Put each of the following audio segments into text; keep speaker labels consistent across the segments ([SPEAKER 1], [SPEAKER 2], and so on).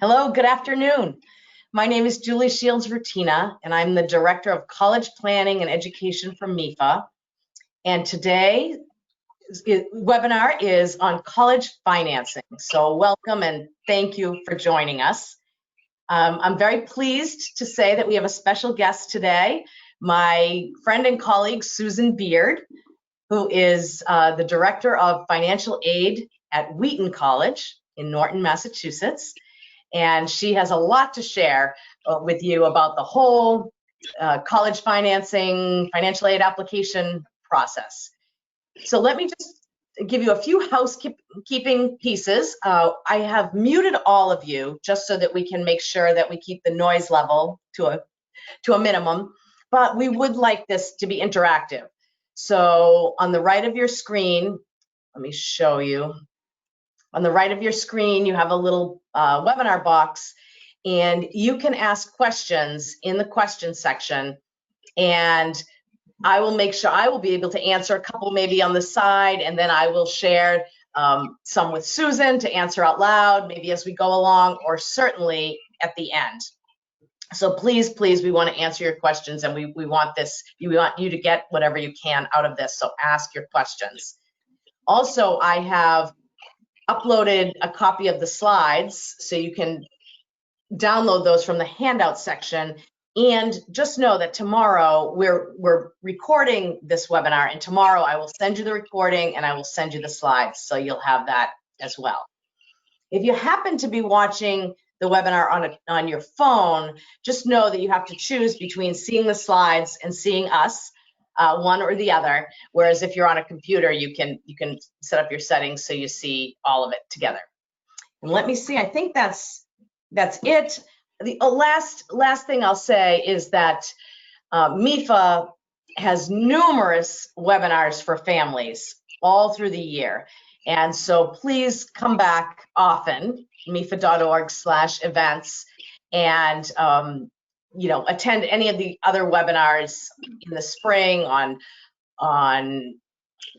[SPEAKER 1] Hello, good afternoon. My name is Julie Shields-Rutina, and I'm the Director of College Planning and Education for MEFA. And today's webinar is on college financing. So welcome and thank you for joining us. I'm very pleased to say that we have a special guest today, my friend and colleague, Susan Beard, who is the Director of Financial Aid at Wheaton College in Norton, Massachusetts. And she has a lot to share with you about the whole college financing, financial aid application process. So let me just give you a few housekeeping pieces. I have muted all of you just so that we can make sure that we keep the noise level to a minimum, but we would like this to be interactive. So on the right of your screen, let me show you. On the right of your screen, you have a little webinar box, and you can ask questions in the question section, and I will make sure I will be able to answer a couple maybe on the side, and then I will share some with Susan to answer out loud, maybe as we go along, or certainly at the end. So please, we want to answer your questions, and we want you to get whatever you can out of this, so ask your questions. Also, I have uploaded a copy of the slides so you can download those from the handout section. And just know that tomorrow we're recording this webinar, and tomorrow I will send you the recording and I will send you the slides, so you'll have that as well. If you happen to be watching the webinar on your phone, just know that you have to choose between seeing the slides and seeing us, one or the other. Whereas if you're on a computer, you can set up your settings so you see all of it together. And let me see, I think that's it. The last thing I'll say is that MEFA has numerous webinars for families all through the year. And so please come back often, mefa.org/events, and attend any of the other webinars in the spring on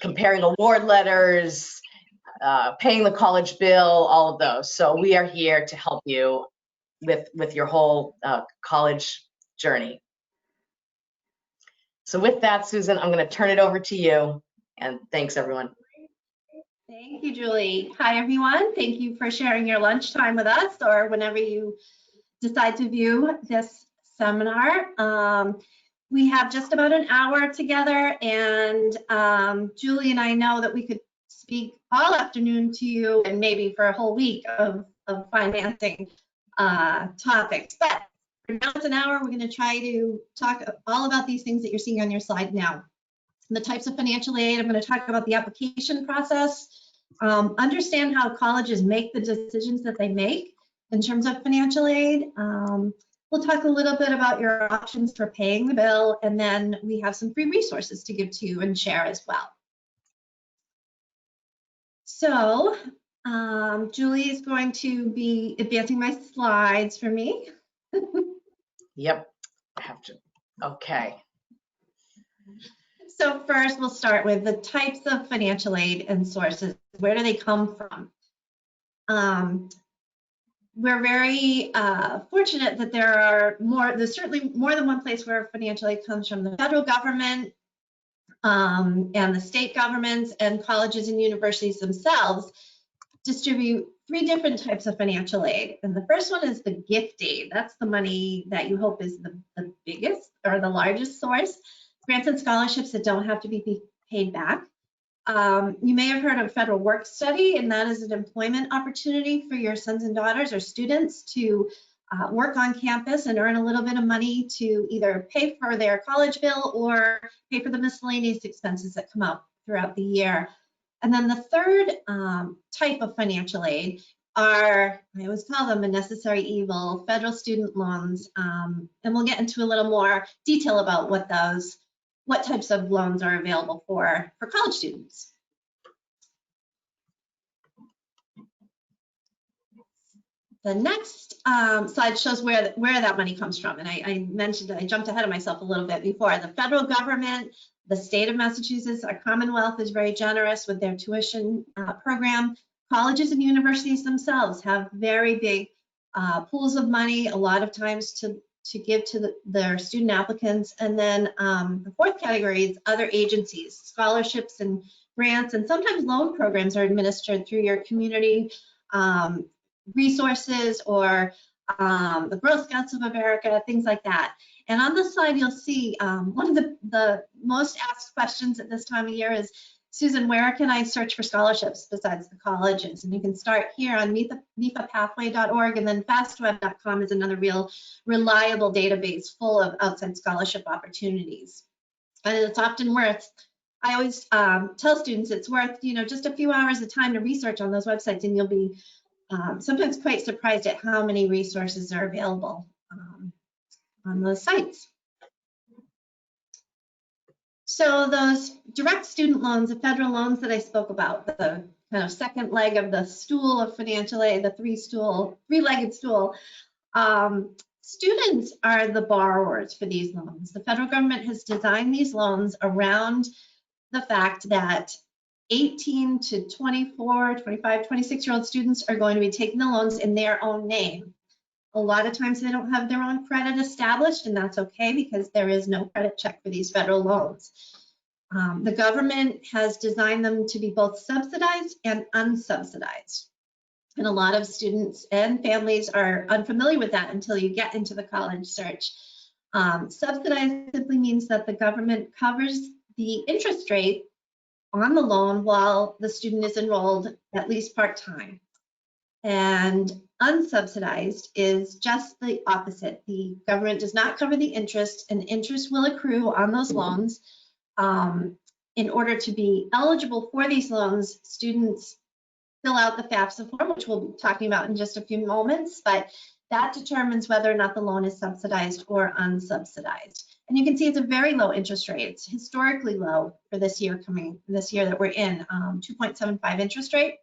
[SPEAKER 1] comparing award letters, paying the college bill, all of those. So we are here to help you with your whole college journey. So with that, Susan, I'm going to turn it over to you, and thanks everyone.
[SPEAKER 2] Thank you, Julie. Hi, everyone. Thank you for sharing your lunchtime with us, or whenever you decide to view this seminar. We have just about an hour together, and Julie and I know that we could speak all afternoon to you and maybe for a whole week of financing topics. But for now it's an hour, we're going to try to talk all about these things that you're seeing on your slide now. The types of financial aid, I'm going to talk about the application process, understand how colleges make the decisions that they make in terms of financial aid. We'll talk a little bit about your options for paying the bill, and then we have some free resources to give to you and share as well. So Julie is going to be advancing my slides for me.
[SPEAKER 1] Yep, I have to. Okay.
[SPEAKER 2] So first, we'll start with the types of financial aid and sources. Where do they come from? We're very fortunate that there's certainly more than one place where financial aid comes from. The federal government and the state governments and colleges and universities themselves distribute 3 different types of financial aid. And the first one is the gift aid. That's the money that you hope is the biggest or the largest source. Grants and scholarships that don't have to be paid back. You may have heard of federal work study, and that is an employment opportunity for your sons and daughters or students to work on campus and earn a little bit of money to either pay for their college bill or pay for the miscellaneous expenses that come up throughout the year. And then the third type of financial aid are, I always call them a necessary evil, federal student loans. And we'll get into a little more detail about what types of loans are available for college students. The next slide shows where that money comes from. And I mentioned that I jumped ahead of myself a little bit before. The federal government, the state of Massachusetts, our Commonwealth is very generous with their tuition program. Colleges and universities themselves have very big pools of money, a lot of times to give to their student applicants. And then the fourth category is other agencies, scholarships and grants, and sometimes loan programs are administered through your community resources or the Girl Scouts of America, things like that. And on the slide, you'll see one of the most asked questions at this time of year is, Susan, where can I search for scholarships besides the colleges? And you can start here on MEFApathway.org, and then fastweb.com is another real reliable database full of outside scholarship opportunities. And it's often worth, I always tell students it's worth, just a few hours of time to research on those websites, and you'll be sometimes quite surprised at how many resources are available on those sites. So those direct student loans, the federal loans that I spoke about, the kind of second leg of the stool of financial aid, the three-legged stool, students are the borrowers for these loans. The federal government has designed these loans around the fact that 18 to 24, 25, 26-year-old students are going to be taking the loans in their own name. A lot of times they don't have their own credit established, and that's okay because there is no credit check for these federal loans. The government has designed them to be both subsidized and unsubsidized. And a lot of students and families are unfamiliar with that until you get into the college search. Subsidized simply means that the government covers the interest rate on the loan while the student is enrolled at least part-time. And unsubsidized is just the opposite. The government does not cover the interest, and interest will accrue on those loans. In order to be eligible for these loans, students fill out the FAFSA form, which we'll be talking about in just a few moments, but that determines whether or not the loan is subsidized or unsubsidized. And you can see it's a very low interest rate. It's historically low for this year that we're in, 2.75 interest rate.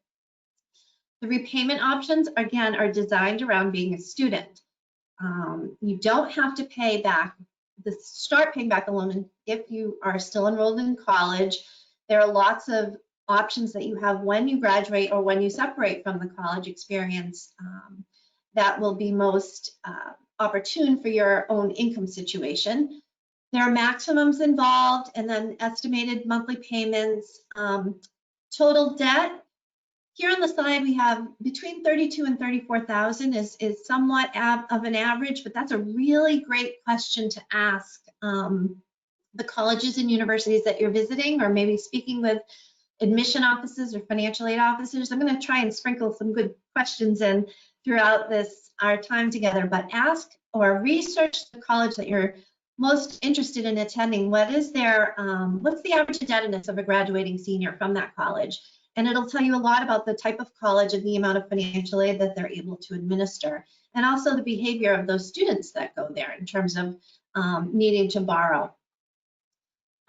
[SPEAKER 2] The repayment options, again, are designed around being a student. You don't have to start paying back the loan if you are still enrolled in college. There are lots of options that you have when you graduate or when you separate from the college experience that will be most opportune for your own income situation. There are maximums involved, and then estimated monthly payments. Total debt. Here on the slide, we have between 32 and 34,000 is somewhat of an average, but that's a really great question to ask the colleges and universities that you're visiting, or maybe speaking with admission offices or financial aid officers. I'm going to try and sprinkle some good questions in throughout our time together, but ask or research the college that you're most interested in attending. What's the average indebtedness of a graduating senior from that college? And it'll tell you a lot about the type of college and the amount of financial aid that they're able to administer, and also the behavior of those students that go there in terms of needing to borrow.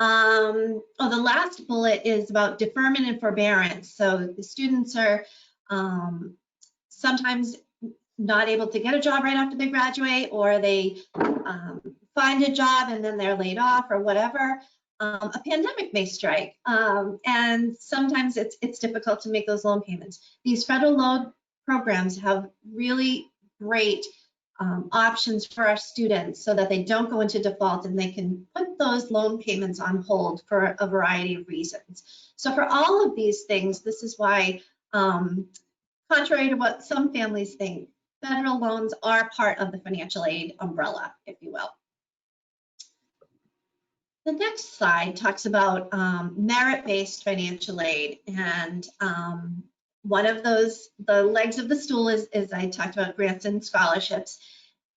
[SPEAKER 2] The last bullet is about deferment and forbearance. So the students are sometimes not able to get a job right after they graduate, or they find a job and then they're laid off or whatever. A pandemic may strike, and sometimes it's difficult to make those loan payments. These federal loan programs have really great options for our students so that they don't go into default, and they can put those loan payments on hold for a variety of reasons. So for all of these things, this is why, contrary to what some families think, federal loans are part of the financial aid umbrella, if you will. The next slide talks about merit-based financial aid, and one of the legs of the stool is I talked about grants and scholarships,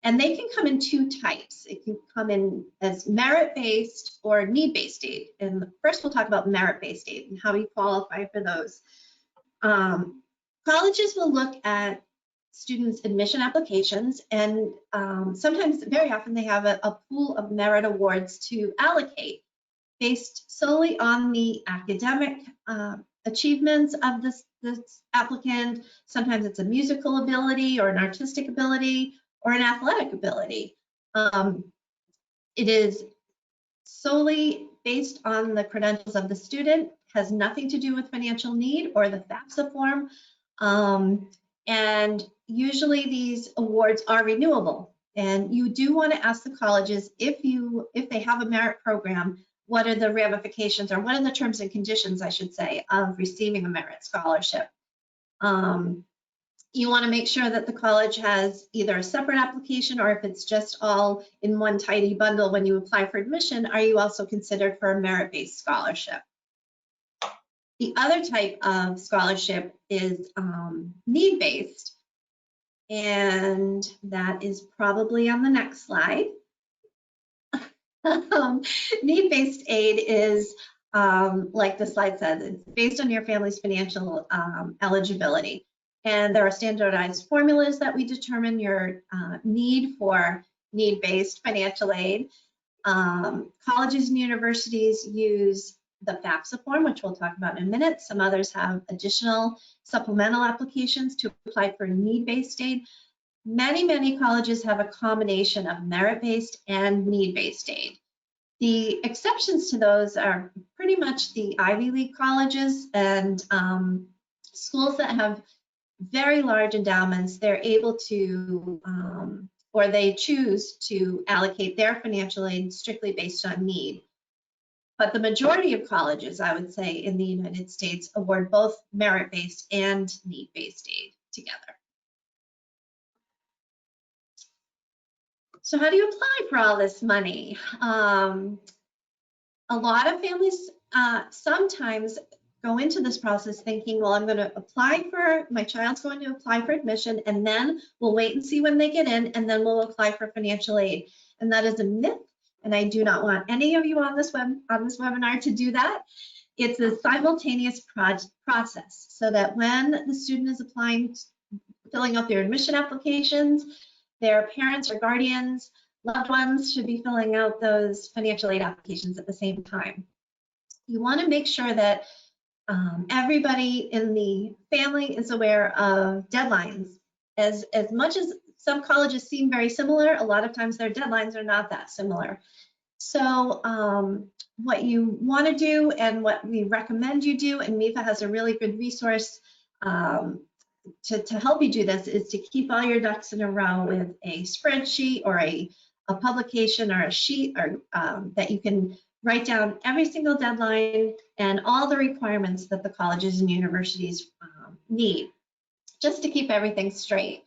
[SPEAKER 2] and they can come in two types. It can come in as merit-based or need-based aid, and first we'll talk about merit-based aid and how you qualify for those. Colleges will look at students' admission applications, and sometimes, very often, they have a pool of merit awards to allocate based solely on the academic achievements of this applicant. Sometimes it's a musical ability or an artistic ability or an athletic ability. It is solely based on the credentials of the student, has nothing to do with financial need or the FAFSA form. And usually these awards are renewable. And you do want to ask the colleges if they have a merit program, what are the ramifications, or what are the terms and conditions, I should say, of receiving a merit scholarship. You want to make sure that the college has either a separate application, or if it's just all in one tidy bundle when you apply for admission, are you also considered for a merit-based scholarship? The other type of scholarship is need-based, and that is probably on the next slide. Need-based aid is, like the slide says, it's based on your family's financial eligibility. And there are standardized formulas that we determine your need for need-based financial aid. Colleges and universities use the FAFSA form, which we'll talk about in a minute. Some others have additional supplemental applications to apply for need-based aid. Many colleges have a combination of merit-based and need-based aid. The exceptions to those are pretty much the Ivy League colleges and schools that have very large endowments. They're able to, or they choose to allocate their financial aid strictly based on need. But the majority of colleges, I would say, in the United States award both merit-based and need-based aid together. So how do you apply for all this money? A lot of families sometimes go into this process thinking, well, I'm going to apply for, my child's going to apply for admission, and then we'll wait and see when they get in, and then we'll apply for financial aid. And that is a myth, and I do not want any of you on this webinar to do that. It's a simultaneous process, so that when the student is applying, filling out their admission applications, their parents or guardians, loved ones should be filling out those financial aid applications at the same time. You want to make sure that everybody in the family is aware of deadlines. As much as some colleges seem very similar, a lot of times their deadlines are not that similar. So what you want to do, and what we recommend you do, and MEFA has a really good resource to help you do this, is to keep all your ducks in a row with a spreadsheet or a publication or a sheet, or that you can write down every single deadline and all the requirements that the colleges and universities need, just to keep everything straight.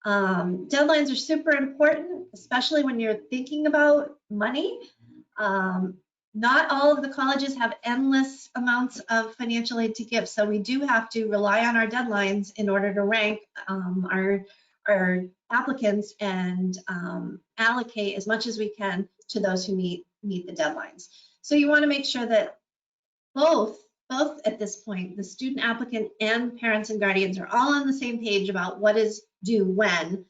[SPEAKER 2] Deadlines are super important, especially when you're thinking about money. Not all of the colleges have endless amounts of financial aid to give, so we do have to rely on our deadlines in order to rank our applicants and allocate as much as we can to those who meet the deadlines. So you want to make sure that both at this point, the student applicant and parents and guardians, are all on the same page about what is due when.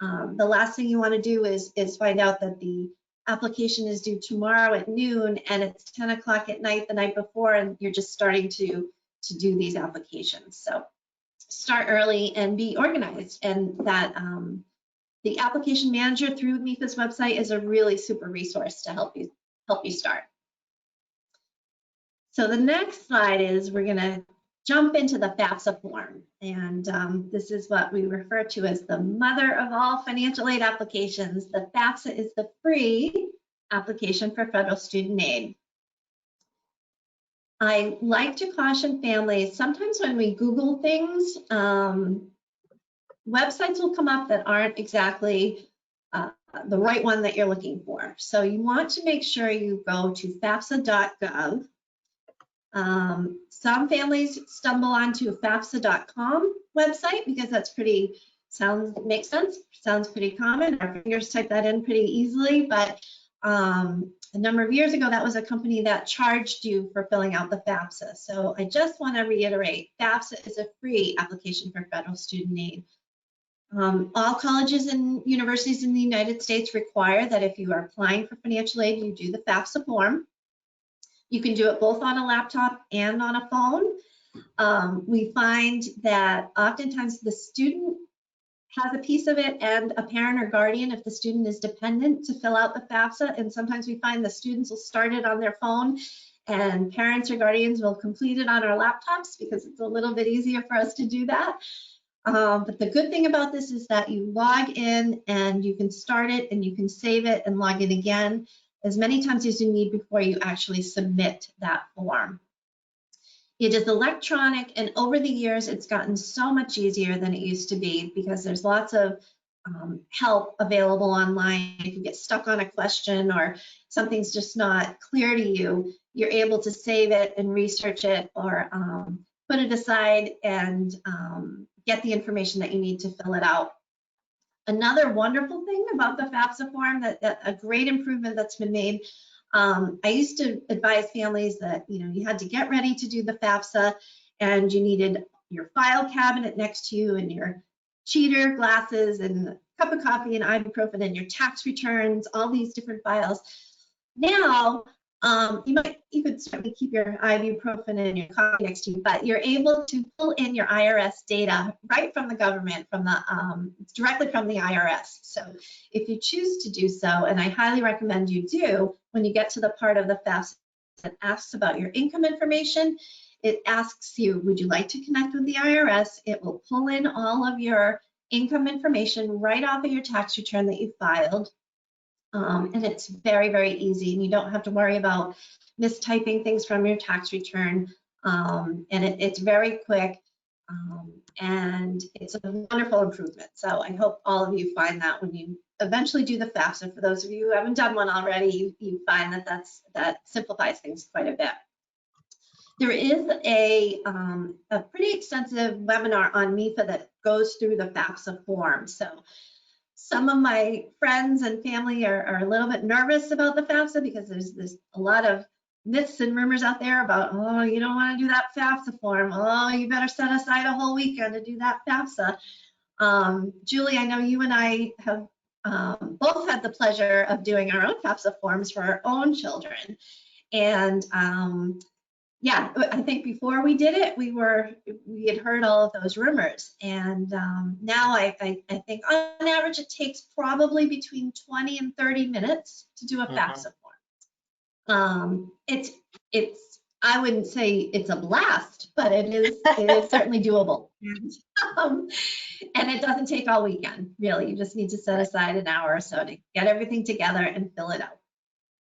[SPEAKER 2] The last thing you want to do is find out that the application is due tomorrow at noon and it's 10 o'clock at night the night before, and you're just starting to do these applications. So start early and be organized, and that the application manager through MEFA's website is a really super resource to help you start. So the next slide is, we're going to jump into the FAFSA form, and this is what we refer to as the mother of all financial aid applications. The FAFSA is the free application for federal student aid. I like to caution families, sometimes when we Google things, websites will come up that aren't exactly the right one that you're looking for. So you want to make sure you go to FAFSA.gov. Some families stumble onto a FAFSA.com website because that's makes sense, sounds pretty common. Our fingers type that in pretty easily, but a number of years ago, that was a company that charged you for filling out the FAFSA. So I just want to reiterate, FAFSA is a free application for federal student aid. All colleges and universities in the United States require that if you are applying for financial aid, you do the FAFSA form. You can do it both on a laptop and on a phone. We find that oftentimes the student has a piece of it, and a parent or guardian, if the student is dependent, to fill out the FAFSA. And sometimes we find the students will start it on their phone, and parents or guardians will complete it on our laptops because it's a little bit easier for us to do that. But the good thing about this is that you log in and you can start it and you can save it and log in again as many times as you need before you actually submit that form. It is electronic, and over the years, it's gotten so much easier than it used to be because there's lots of help available online. If you get stuck on a question or something's just not clear to you, you're able to save it and research it, or put it aside and get the information that you need to fill it out. Another wonderful thing about the FAFSA form, that a great improvement that's been made. I used to advise families that you had to get ready to do the FAFSA, and you needed your file cabinet next to you and your cheater glasses and a cup of coffee and ibuprofen and your tax returns, all these different files. Now, you could certainly keep your ibuprofen and your coffee next to you, but you're able to pull in your IRS data right from the government, directly from the IRS. So if you choose to do so, and I highly recommend you do, when you get to the part of the FAFSA that asks about your income information, it asks you, would you like to connect with the IRS? It will pull in all of your income information right off of your tax return that you filed. And it's very, very easy, and you don't have to worry about mistyping things from your tax return. And it's very quick, and it's a wonderful improvement. So I hope all of you find that when you eventually do the FAFSA. For those of you who haven't done one already, you find that simplifies things quite a bit. There is a pretty extensive webinar on MEFA that goes through the FAFSA form. So some of my friends and family are a little bit nervous about the FAFSA because there's a lot of myths and rumors out there about, oh, you don't want to do that FAFSA form. Oh, you better set aside a whole weekend to do that FAFSA. Julie, I know you and I have both had the pleasure of doing our own FAFSA forms for our own children. And yeah, I think before we did it, we had heard all of those rumors, and now I think on average it takes probably between 20 and 30 minutes to do a FAFSA form. I wouldn't say it's a blast, but it is certainly doable, and it doesn't take all weekend really. You just need to set aside an hour or so to get everything together and fill it out.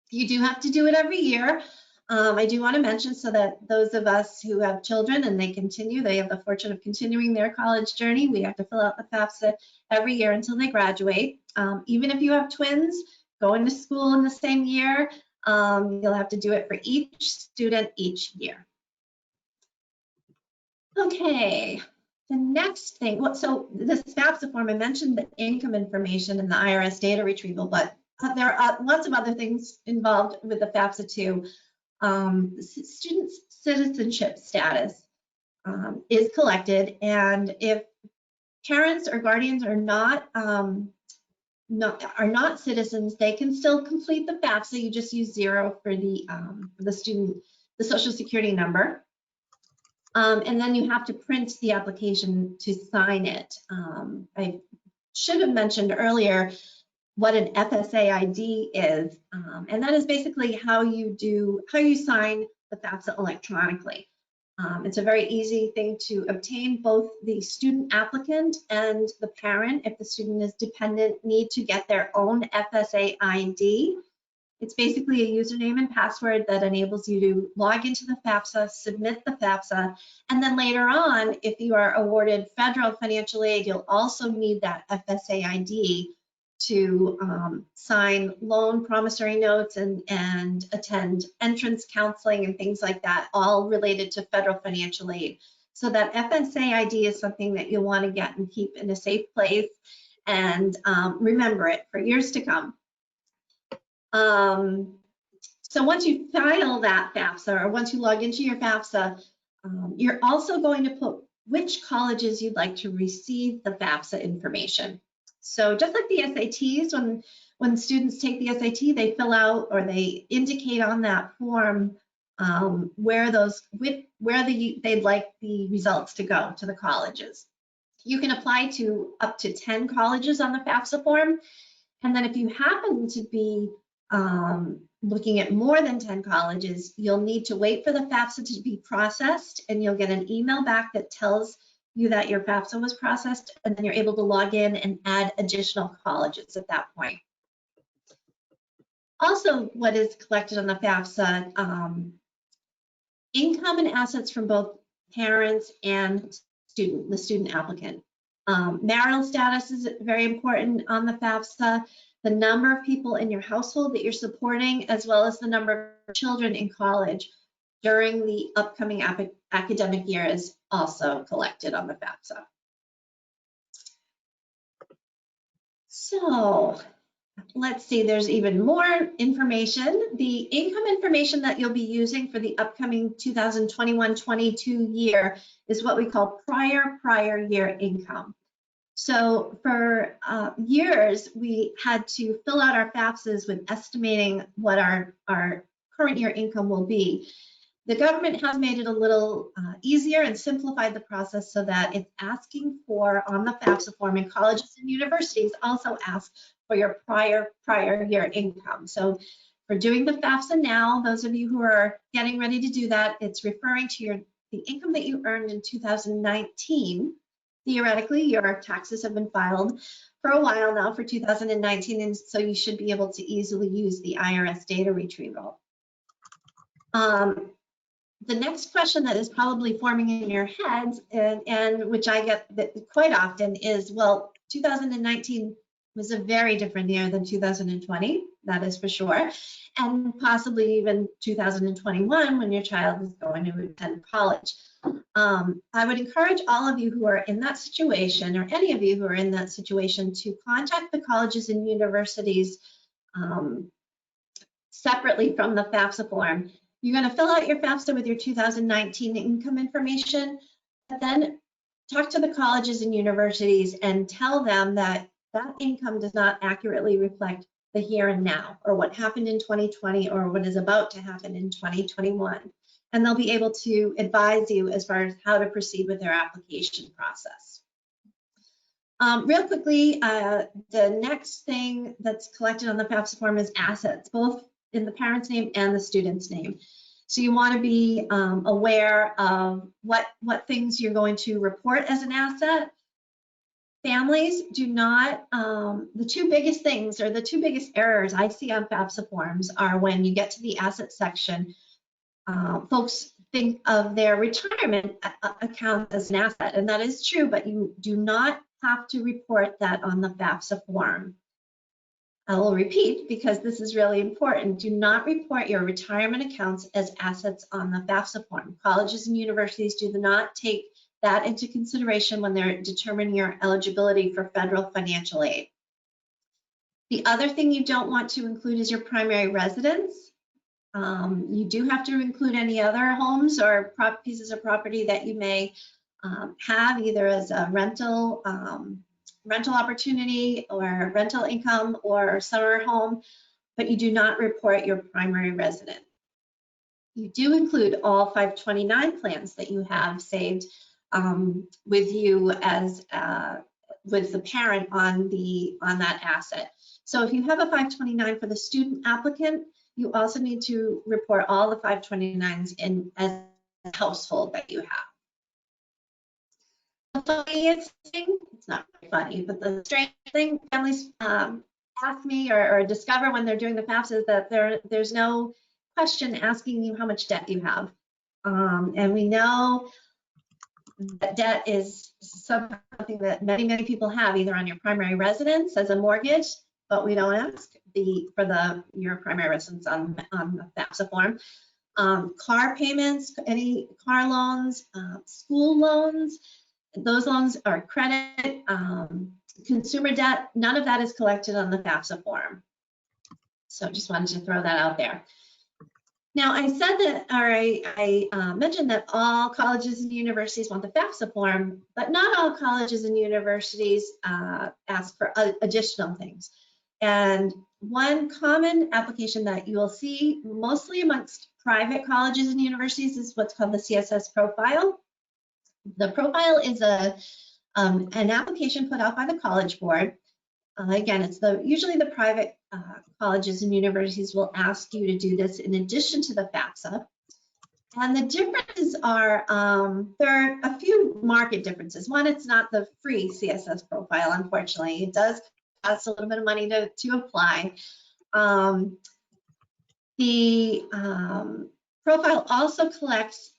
[SPEAKER 2] You do have to do it every year. I do want to mention, so that those of us who have children and they have the fortune of continuing their college journey, we have to fill out the FAFSA every year until they graduate. Even if you have twins going to school in the same year, you'll have to do it for each student each year. Okay, the next thing, so this FAFSA form, I mentioned the income information and the IRS data retrieval, but there are lots of other things involved with the FAFSA too. Students' citizenship status is collected, and if parents or guardians are not citizens, they can still complete the FAFSA. You just use 0 for the student, the Social Security number, and then you have to print the application to sign it. I should have mentioned earlier what an FSA ID is, and that is basically how you sign the FAFSA electronically. It's a very easy thing to obtain. Both the student applicant and the parent, if the student is dependent, need to get their own FSA ID. It's basically a username and password that enables you to log into the FAFSA, submit the FAFSA, and then later on, if you are awarded federal financial aid, you'll also need that FSA ID to sign loan promissory notes and attend entrance counseling and things like that, all related to federal financial aid. So that FSA ID is something that you'll want to get and keep in a safe place and remember it for years to come. So once you file that FAFSA, or once you log into your FAFSA, you're also going to put which colleges you'd like to receive the FAFSA information. So just like the SATs, when students take the SAT, they fill out, or they indicate on that form where they'd like the results to go to the colleges. You can apply to up to 10 colleges on the FAFSA form, and then if you happen to be looking at more than 10 colleges, you'll need to wait for the FAFSA to be processed, and you'll get an email back that tells you that your FAFSA was processed, and then you're able to log in and add additional colleges at that point. Also, what is collected on the FAFSA, income and assets from both parents and the student applicant. Marital status is very important on the FAFSA, the number of people in your household that you're supporting, as well as the number of children in college during the upcoming academic year is also collected on the FAFSA. So let's see, there's even more information. The income information that you'll be using for the upcoming 2021-22 year is what we call prior year income. So for years, we had to fill out our FAFSAs with estimating what our current year income will be. The government has made it a little easier and simplified the process so that it's asking for, on the FAFSA form, and colleges and universities also ask for your prior year income. So for doing the FAFSA now, those of you who are getting ready to do that, it's referring to the income that you earned in 2019. Theoretically, your taxes have been filed for a while now for 2019, and so you should be able to easily use the IRS data retrieval. The next question that is probably forming in your heads, and which I get quite often, is, well, 2019 was a very different year than 2020, that is for sure, and possibly even 2021 when your child is going to attend college. I would encourage all of you who are in that situation, or any of you who are in that situation, to contact the colleges and universities separately from the FAFSA form. You're going to fill out your FAFSA with your 2019 income information, but then talk to the colleges and universities and tell them that that income does not accurately reflect the here and now, or what happened in 2020, or what is about to happen in 2021. And they'll be able to advise you as far as how to proceed with their application process. Real quickly, the next thing that's collected on the FAFSA form is assets, both in the parent's name and the student's name. So you want to be aware of what things you're going to report as an asset. Families do not, the two biggest things, or the two biggest errors I see on FAFSA forms, are when you get to the asset section, folks think of their retirement account as an asset, and that is true, but you do not have to report that on the FAFSA form. I will repeat, because this is really important. Do not report your retirement accounts as assets on the FAFSA form. Colleges and universities do not take that into consideration when they're determining your eligibility for federal financial aid. The other thing you don't want to include is your primary residence. You do have to include any other homes or pieces of property that you may have, either as a rental opportunity, or rental income, or summer home, but you do not report your primary residence. You do include all 529 plans that you have saved with you as with the parent on that asset. So if you have a 529 for the student applicant, you also need to report all the 529s in as a household that you have. The funniest thing, it's not funny, but the strange thing families ask me or discover when they're doing the FAFSA is that there's no question asking you how much debt you have. And we know that debt is something that many people have, either on your primary residence as a mortgage, but we don't ask your primary residence on the FAFSA form. Car payments, any car loans, school loans, those loans are credit, consumer debt, none of that is collected on the FAFSA form. So just wanted to throw that out there. Now, I said that, or I mentioned that all colleges and universities want the FAFSA form, but not all colleges and universities ask for additional things. And one common application that you will see mostly amongst private colleges and universities is what's called the CSS profile. The profile is an application put out by the College Board. Again, it's usually the private colleges and universities will ask you to do this in addition to the FAFSA. And the differences are, there are a few market differences. One, it's not the free CSS profile, unfortunately. It does cost a little bit of money to apply. The profile also collects,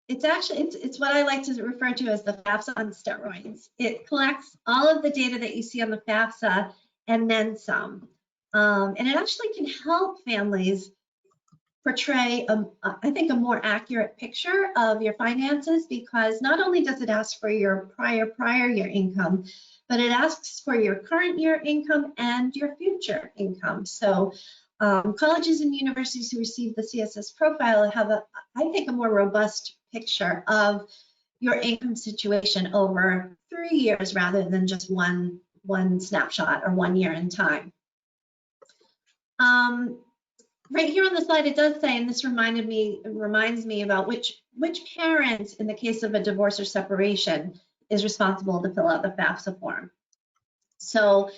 [SPEAKER 2] it's what I like to refer to as the FAFSA on steroids. It collects all of the data that you see on the FAFSA and then some. And it actually can help families portray, I think, a more accurate picture of your finances, because not only does it ask for your prior year income, but it asks for your current year income and your future income. So colleges and universities who receive the CSS profile have, I think, a more robust picture of your income situation over 3 years rather than just one snapshot or 1 year in time. Right here on the slide, it does say, and this reminds me about which parent, in the case of a divorce or separation, is responsible to fill out the FAFSA form. So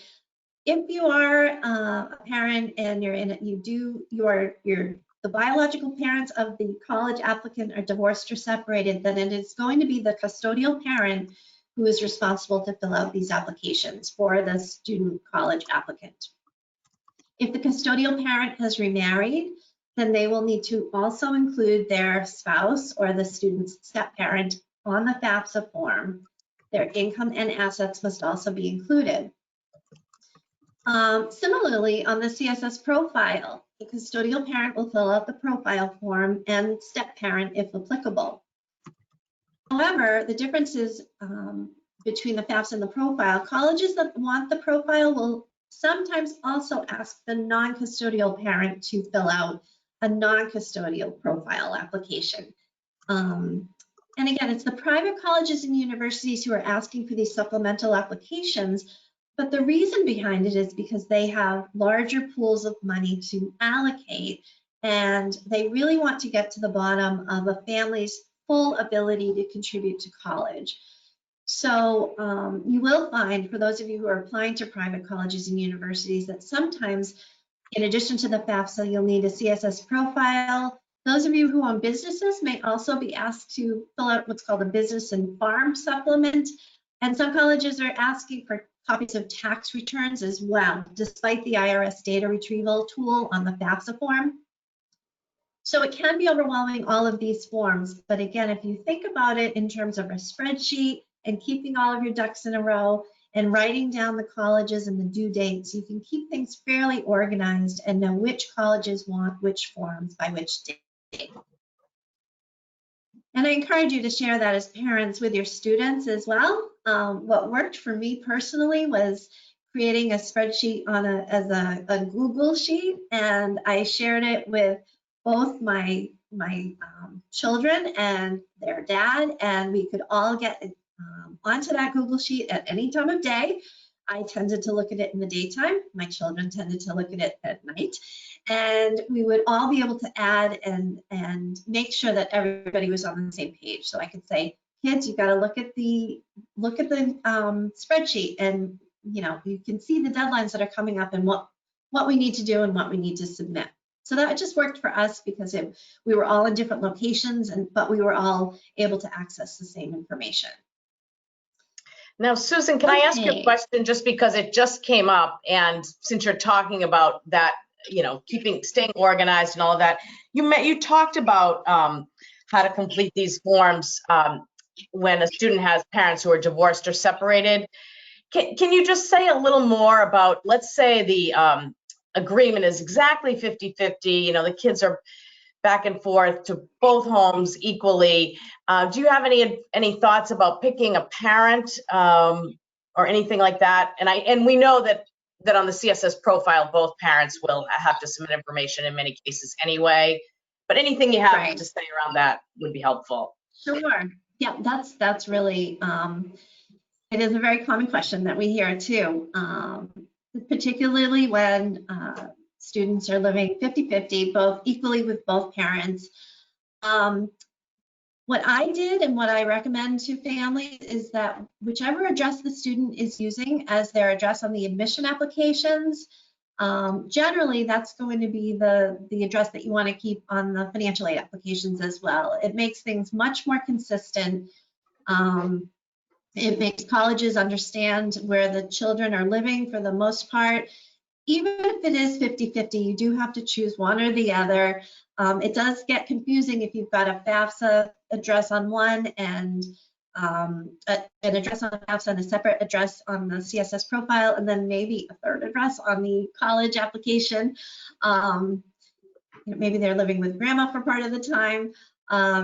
[SPEAKER 2] if you are a parent and you're the biological parents of the college applicant are divorced or separated, then it is going to be the custodial parent who is responsible to fill out these applications for the student college applicant. If the custodial parent has remarried, then they will need to also include their spouse or the student's step-parent on the FAFSA form. Their income and assets must also be included. Similarly, on the CSS profile, the custodial parent will fill out the profile form and step-parent if applicable. However, the differences between the FAFSA and the profile, colleges that want the profile will sometimes also ask the non-custodial parent to fill out a non-custodial profile application. And again, it's the private colleges and universities who are asking for these supplemental applications, but the reason behind it is because they have larger pools of money to allocate, and they really want to get to the bottom of a family's full ability to contribute to college. So you will find, for those of you who are applying to private colleges and universities, that sometimes, in addition to the FAFSA, you'll need a CSS profile. Those of you who own businesses may also be asked to fill out what's called a business and farm supplement. And some colleges are asking for copies of tax returns as well, despite the IRS data retrieval tool on the FAFSA form. So it can be overwhelming, all of these forms. But again, if you think about it in terms of a spreadsheet and keeping all of your ducks in a row and writing down the colleges and the due dates, you can keep things fairly organized and know which colleges want which forms by which date. And I encourage you to share that as parents with your students as well. What worked for me personally was creating a spreadsheet on as a Google sheet, and I shared it with both my children and their dad, and we could all get onto that Google sheet at any time of day. I tended to look at it in the daytime. My children tended to look at it at night. And we would all be able to add and make sure that everybody was on the same page. So I could say, kids, you got to look at the spreadsheet, and you can see the deadlines that are coming up and what we need to do and what we need to submit. So that just worked for us because we were all in different locations, but we were all able to access the same information.
[SPEAKER 1] Now, Susan, can I ask you a question, just because it just came up, and since you're talking about that, staying organized and all of that, you talked about how to complete these forms when a student has parents who are divorced or separated. Can you just say a little more about, let's say the agreement is exactly 50-50, the kids are back and forth to both homes equally. Do you have any thoughts about picking a parent or anything like that? And we know that on the CSS profile, both parents will have to submit information in many cases anyway. But anything you have to say around that would be helpful.
[SPEAKER 2] Sure. Yeah, that's really it is a very common question that we hear too, particularly when students are living 50-50, both equally with both parents. What I did and what I recommend to families is that whichever address the student is using as their address on the admission applications, Generally, that's going to be the address that you want to keep on the financial aid applications as well. It makes things much more consistent. It makes colleges understand where the children are living for the most part. Even if it is 50-50, you do have to choose one or the other. It does get confusing if you've got a FAFSA address on one and an address on FAFSA and a separate address on the CSS profile, and then maybe a third address on the college application. Maybe they're living with grandma for part of the time.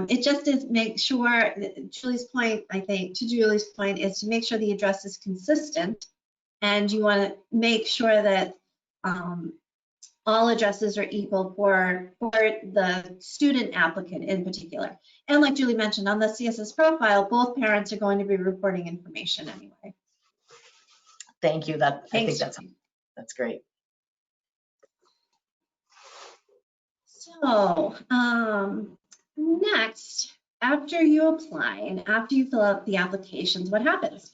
[SPEAKER 2] It just is make sure, Julie's point, I think, to Julie's point, is to make sure the address is consistent, and you want to make sure that all addresses are equal for the student applicant in particular. And like Julie mentioned, on the CSS profile, both parents are going to be reporting information anyway.
[SPEAKER 1] Thank you. I think that's great.
[SPEAKER 2] So next, after you apply and after you fill out the applications, what happens?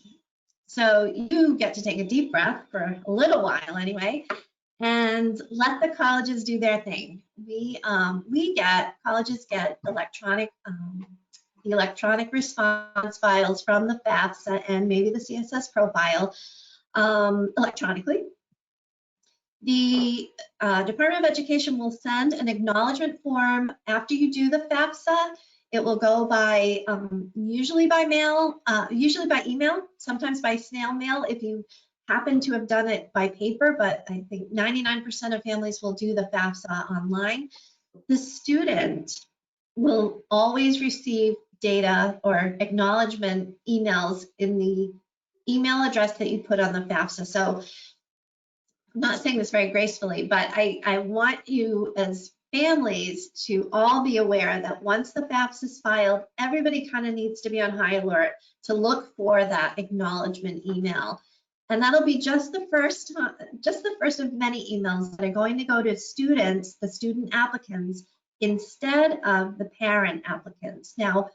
[SPEAKER 2] So you get to take a deep breath for a little while anyway, and let the colleges do their thing. Colleges get electronic, the electronic response files from the FAFSA and maybe the CSS profile electronically. The Department of Education will send an acknowledgement form after you do the FAFSA. It will go by, usually by mail, usually by email, sometimes by snail mail if you happen to have done it by paper, but I think 99% of families will do the FAFSA online. The student will always receive data or acknowledgement emails in the email address that you put on the FAFSA. So I'm not saying this very gracefully, but I want you as families to all be aware that once the FAFSA is filed, everybody kind of needs to be on high alert to look for that acknowledgement email. And that'll be just the first of many emails that are going to go to students, the student applicants, instead of the parent applicants. Now,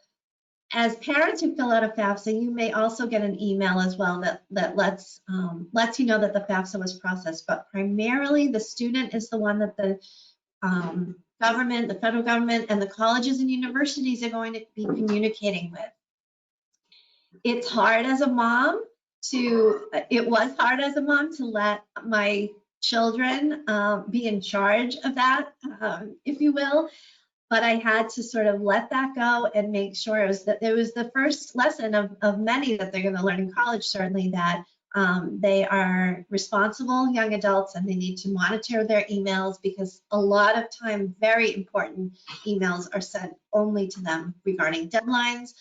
[SPEAKER 2] as parents who fill out a FAFSA, you may also get an email as well that lets you know that the FAFSA was processed. But primarily, the student is the one that the government, the federal government, and the colleges and universities are going to be communicating with. It's hard as a mom it was hard as a mom to let my children be in charge of that, if you will. But I had to sort of let that go and make sure it was the first lesson of many that they're going to learn in college, certainly, that they are responsible young adults and they need to monitor their emails, because a lot of time very important emails are sent only to them regarding deadlines,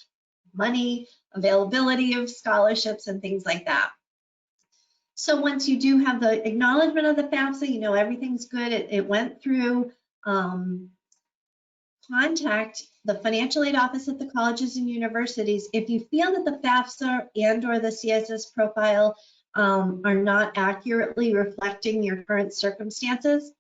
[SPEAKER 2] money, availability of scholarships, and things like that. So once you do have the acknowledgement of the FAFSA, you know everything's good, it went through. Contact the financial aid office at the colleges and universities if you feel that the FAFSA and or the CSS profile are not accurately reflecting your current circumstances.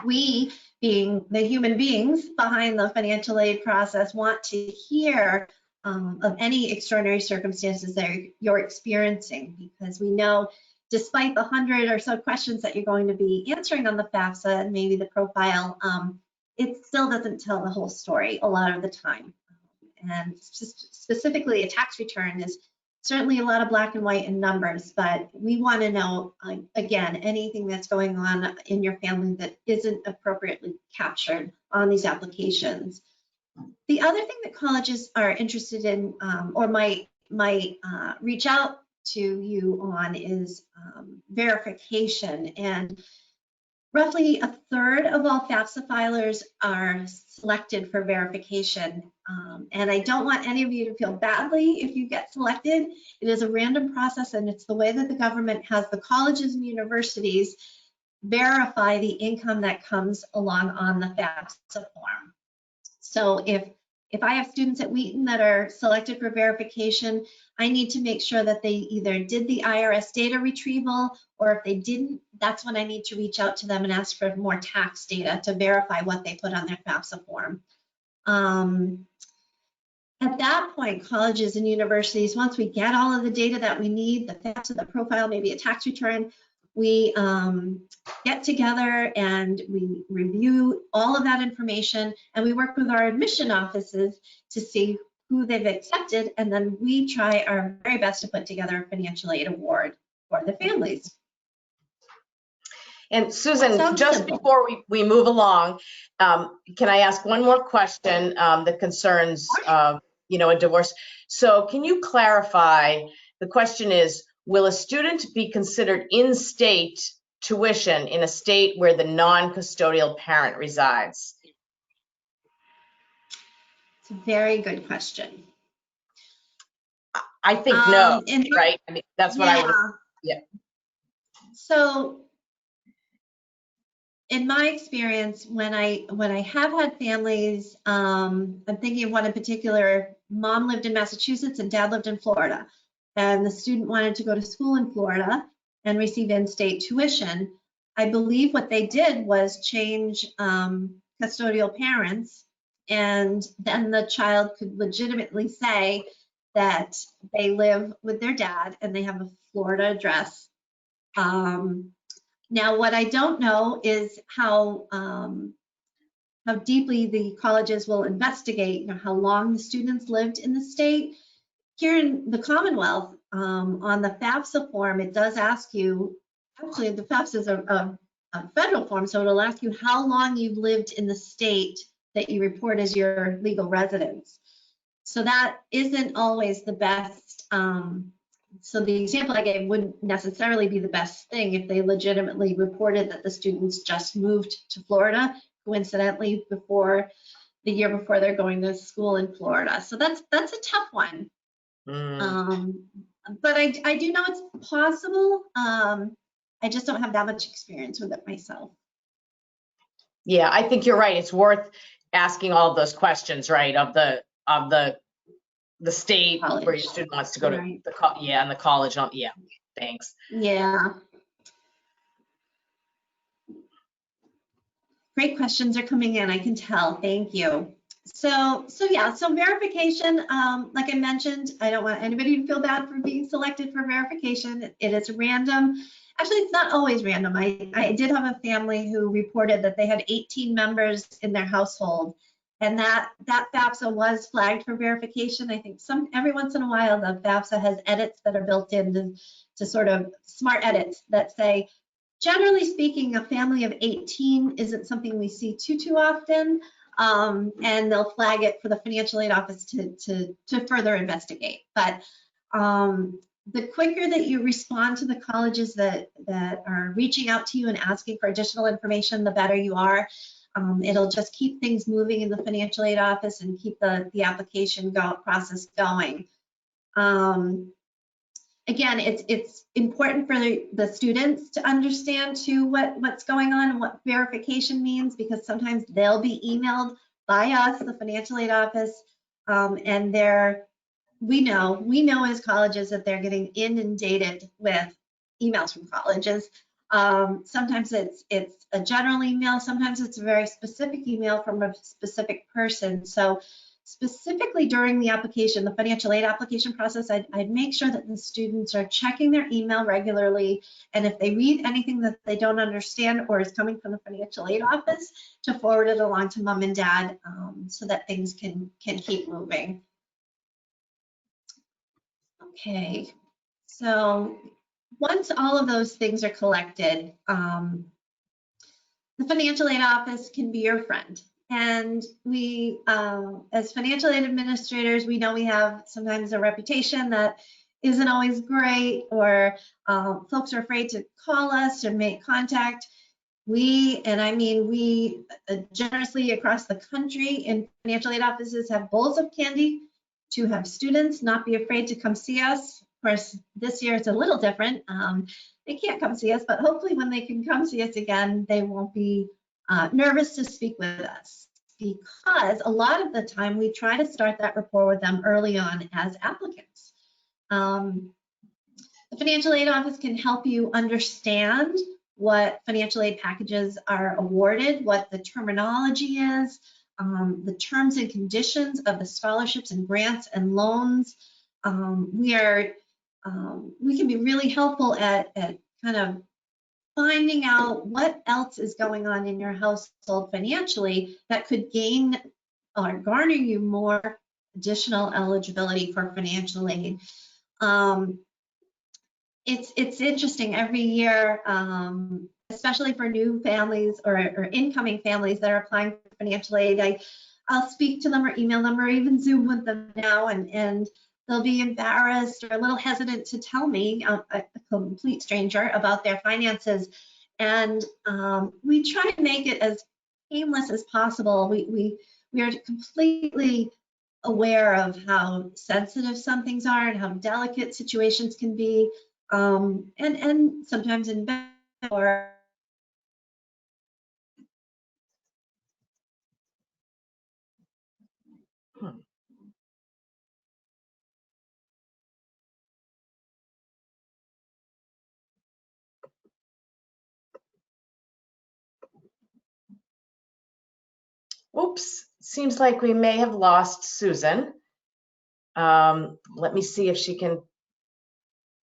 [SPEAKER 2] We, being the human beings behind the financial aid process, want to hear of any extraordinary circumstances that you're experiencing, because we know despite the 100 or so questions that you're going to be answering on the FAFSA and maybe the profile, it still doesn't tell the whole story a lot of the time. And specifically, a tax return is certainly a lot of black and white and numbers, but we want to know, again, anything that's going on in your family that isn't appropriately captured on these applications. The other thing that colleges are interested in or might reach out to you on is verification. And roughly a third of all FAFSA filers are selected for verification. And I don't want any of you to feel badly if you get selected. It is a random process, and it's the way that the government has the colleges and universities verify the income that comes along on the FAFSA form. So if I have students at Wheaton that are selected for verification, I need to make sure that they either did the IRS data retrieval, or if they didn't, that's when I need to reach out to them and ask for more tax data to verify what they put on their FAFSA form. At that point, colleges and universities, once we get all of the data that we need, the FAFSA, the profile, maybe a tax return, we get together and we review all of that information, and we work with our admission offices to see who they've accepted, and then we try our very best to put together a financial aid award for the families.
[SPEAKER 1] And Susan,
[SPEAKER 2] Sounds
[SPEAKER 1] just
[SPEAKER 2] simple.
[SPEAKER 1] before we move along, can I ask one more question that concerns, a divorce? So can you clarify, the question is, will a student be considered in-state tuition in a state where the non-custodial parent resides?
[SPEAKER 2] It's a very good question.
[SPEAKER 1] I think no,
[SPEAKER 2] And
[SPEAKER 1] right? I mean, that's what I would, yeah.
[SPEAKER 2] So in my experience, when I have had families, I'm thinking of one in particular, mom lived in Massachusetts and dad lived in Florida, and the student wanted to go to school in Florida and receive in-state tuition. I believe what they did was change custodial parents, and then the child could legitimately say that they live with their dad and they have a Florida address. Now, what I don't know is how deeply the colleges will investigate, how long the students lived in the state. Here in the Commonwealth, on the FAFSA form, it does ask you, actually the FAFSA is a federal form, so it'll ask you how long you've lived in the state that you report as your legal residence. So that isn't always the best. So the example I gave wouldn't necessarily be the best thing if they legitimately reported that the students just moved to Florida, coincidentally before the year before they're going to school in Florida. So that's a tough one. But I do know it's possible. I just don't have that much experience with it myself.
[SPEAKER 1] Yeah, I think you're right. It's worth asking all of those questions, right? Of the state
[SPEAKER 2] College.
[SPEAKER 1] where your student wants to go
[SPEAKER 2] Right.
[SPEAKER 1] to and the college. Yeah, thanks.
[SPEAKER 2] Yeah. Great questions are coming in, I can tell. Thank you. So verification, like I mentioned, I don't want anybody to feel bad for being selected for verification. It is random. Actually, it's not always random. I did have a family who reported that they had 18 members in their household, and that FAFSA was flagged for verification. I think every once in a while the FAFSA has edits that are built in to sort of smart edits that say, generally speaking, a family of 18 isn't something we see too often, and they'll flag it for the financial aid office to further investigate. But the quicker that you respond to the colleges that are reaching out to you and asking for additional information, the better you are. It'll just keep things moving in the financial aid office and keep the application process going. Again, it's important for the students to understand too what's going on and what verification means, because sometimes they'll be emailed by us, the financial aid office, and we know as colleges that they're getting inundated with emails from colleges. Sometimes it's a general email, sometimes it's a very specific email from a specific person. So specifically during the application, the financial aid application process, I'd make sure that the students are checking their email regularly, and if they read anything that they don't understand or is coming from the financial aid office, to forward it along to mom and dad, so that things can keep moving. Okay, so once all of those things are collected, the financial aid office can be your friend. And we, as financial aid administrators, we know we have sometimes a reputation that isn't always great, or folks are afraid to call us or make contact. We generously across the country in financial aid offices have bowls of candy to have students not be afraid to come see us. Of course, this year it's a little different. They can't come see us, but hopefully when they can come see us again, they won't be nervous to speak with us, because a lot of the time we try to start that rapport with them early on as applicants. The financial aid office can help you understand what financial aid packages are awarded, what the terminology is, the terms and conditions of the scholarships and grants and loans. We can be really helpful at kind of finding out what else is going on in your household financially that could gain or garner you more additional eligibility for financial aid. It's interesting every year, especially for new families or incoming families that are applying for financial aid. I'll speak to them or email them or even Zoom with them now, and they'll be embarrassed or a little hesitant to tell me, a complete stranger, about their finances. And we try to make it as painless as possible. We are completely aware of how sensitive some things are and how delicate situations can be, and sometimes in bed or
[SPEAKER 1] Oops, seems like we may have lost Susan. Let me see if she can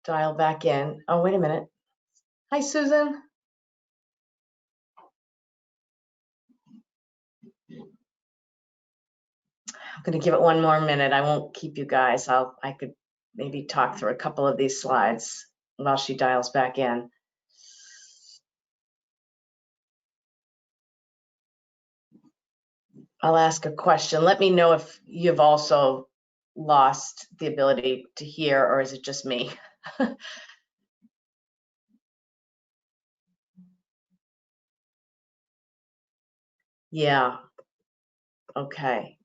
[SPEAKER 1] dial back in. Oh, wait a minute. Hi, Susan. I'm going to give it one more minute. I won't keep you guys. I could maybe talk through a couple of these slides while she dials back in. I'll ask a question. Let me know if you've also lost the ability to hear, or is it just me? Yeah. Okay.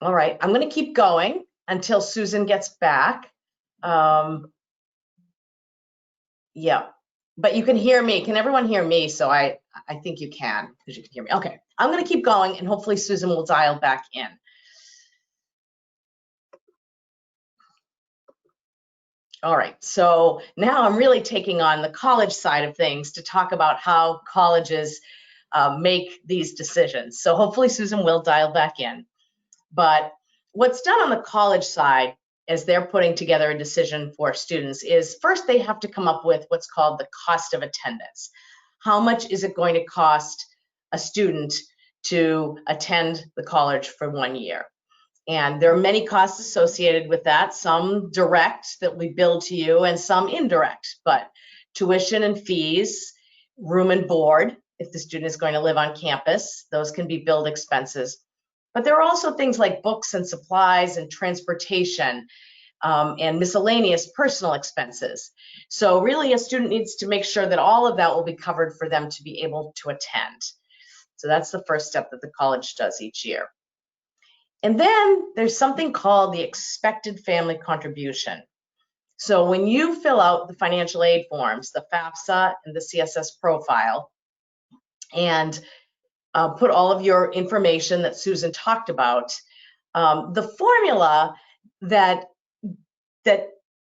[SPEAKER 1] All right. I'm going to keep going until Susan gets back. Yeah. But you can hear me. Can everyone hear me? So I think you can, because you can hear me. Okay. I'm going to keep going, and hopefully Susan will dial back in. All right, so now I'm really taking on the college side of things to talk about how colleges make these decisions. So hopefully Susan will dial back in. But what's done on the college side as they're putting together a decision for students is first they have to come up with what's called the cost of attendance. How much is it going to cost a student to attend the college for 1 year? And there are many costs associated with that, some direct that we bill to you and some indirect, but tuition and fees, room and board, if the student is going to live on campus, those can be billed expenses. But there are also things like books and supplies and transportation and miscellaneous personal expenses. So really a student needs to make sure that all of that will be covered for them to be able to attend. So that's the first step that the college does each year. And then there's something called the expected family contribution. So when you fill out the financial aid forms, the FAFSA and the CSS profile, and put all of your information that Susan talked about, the formula that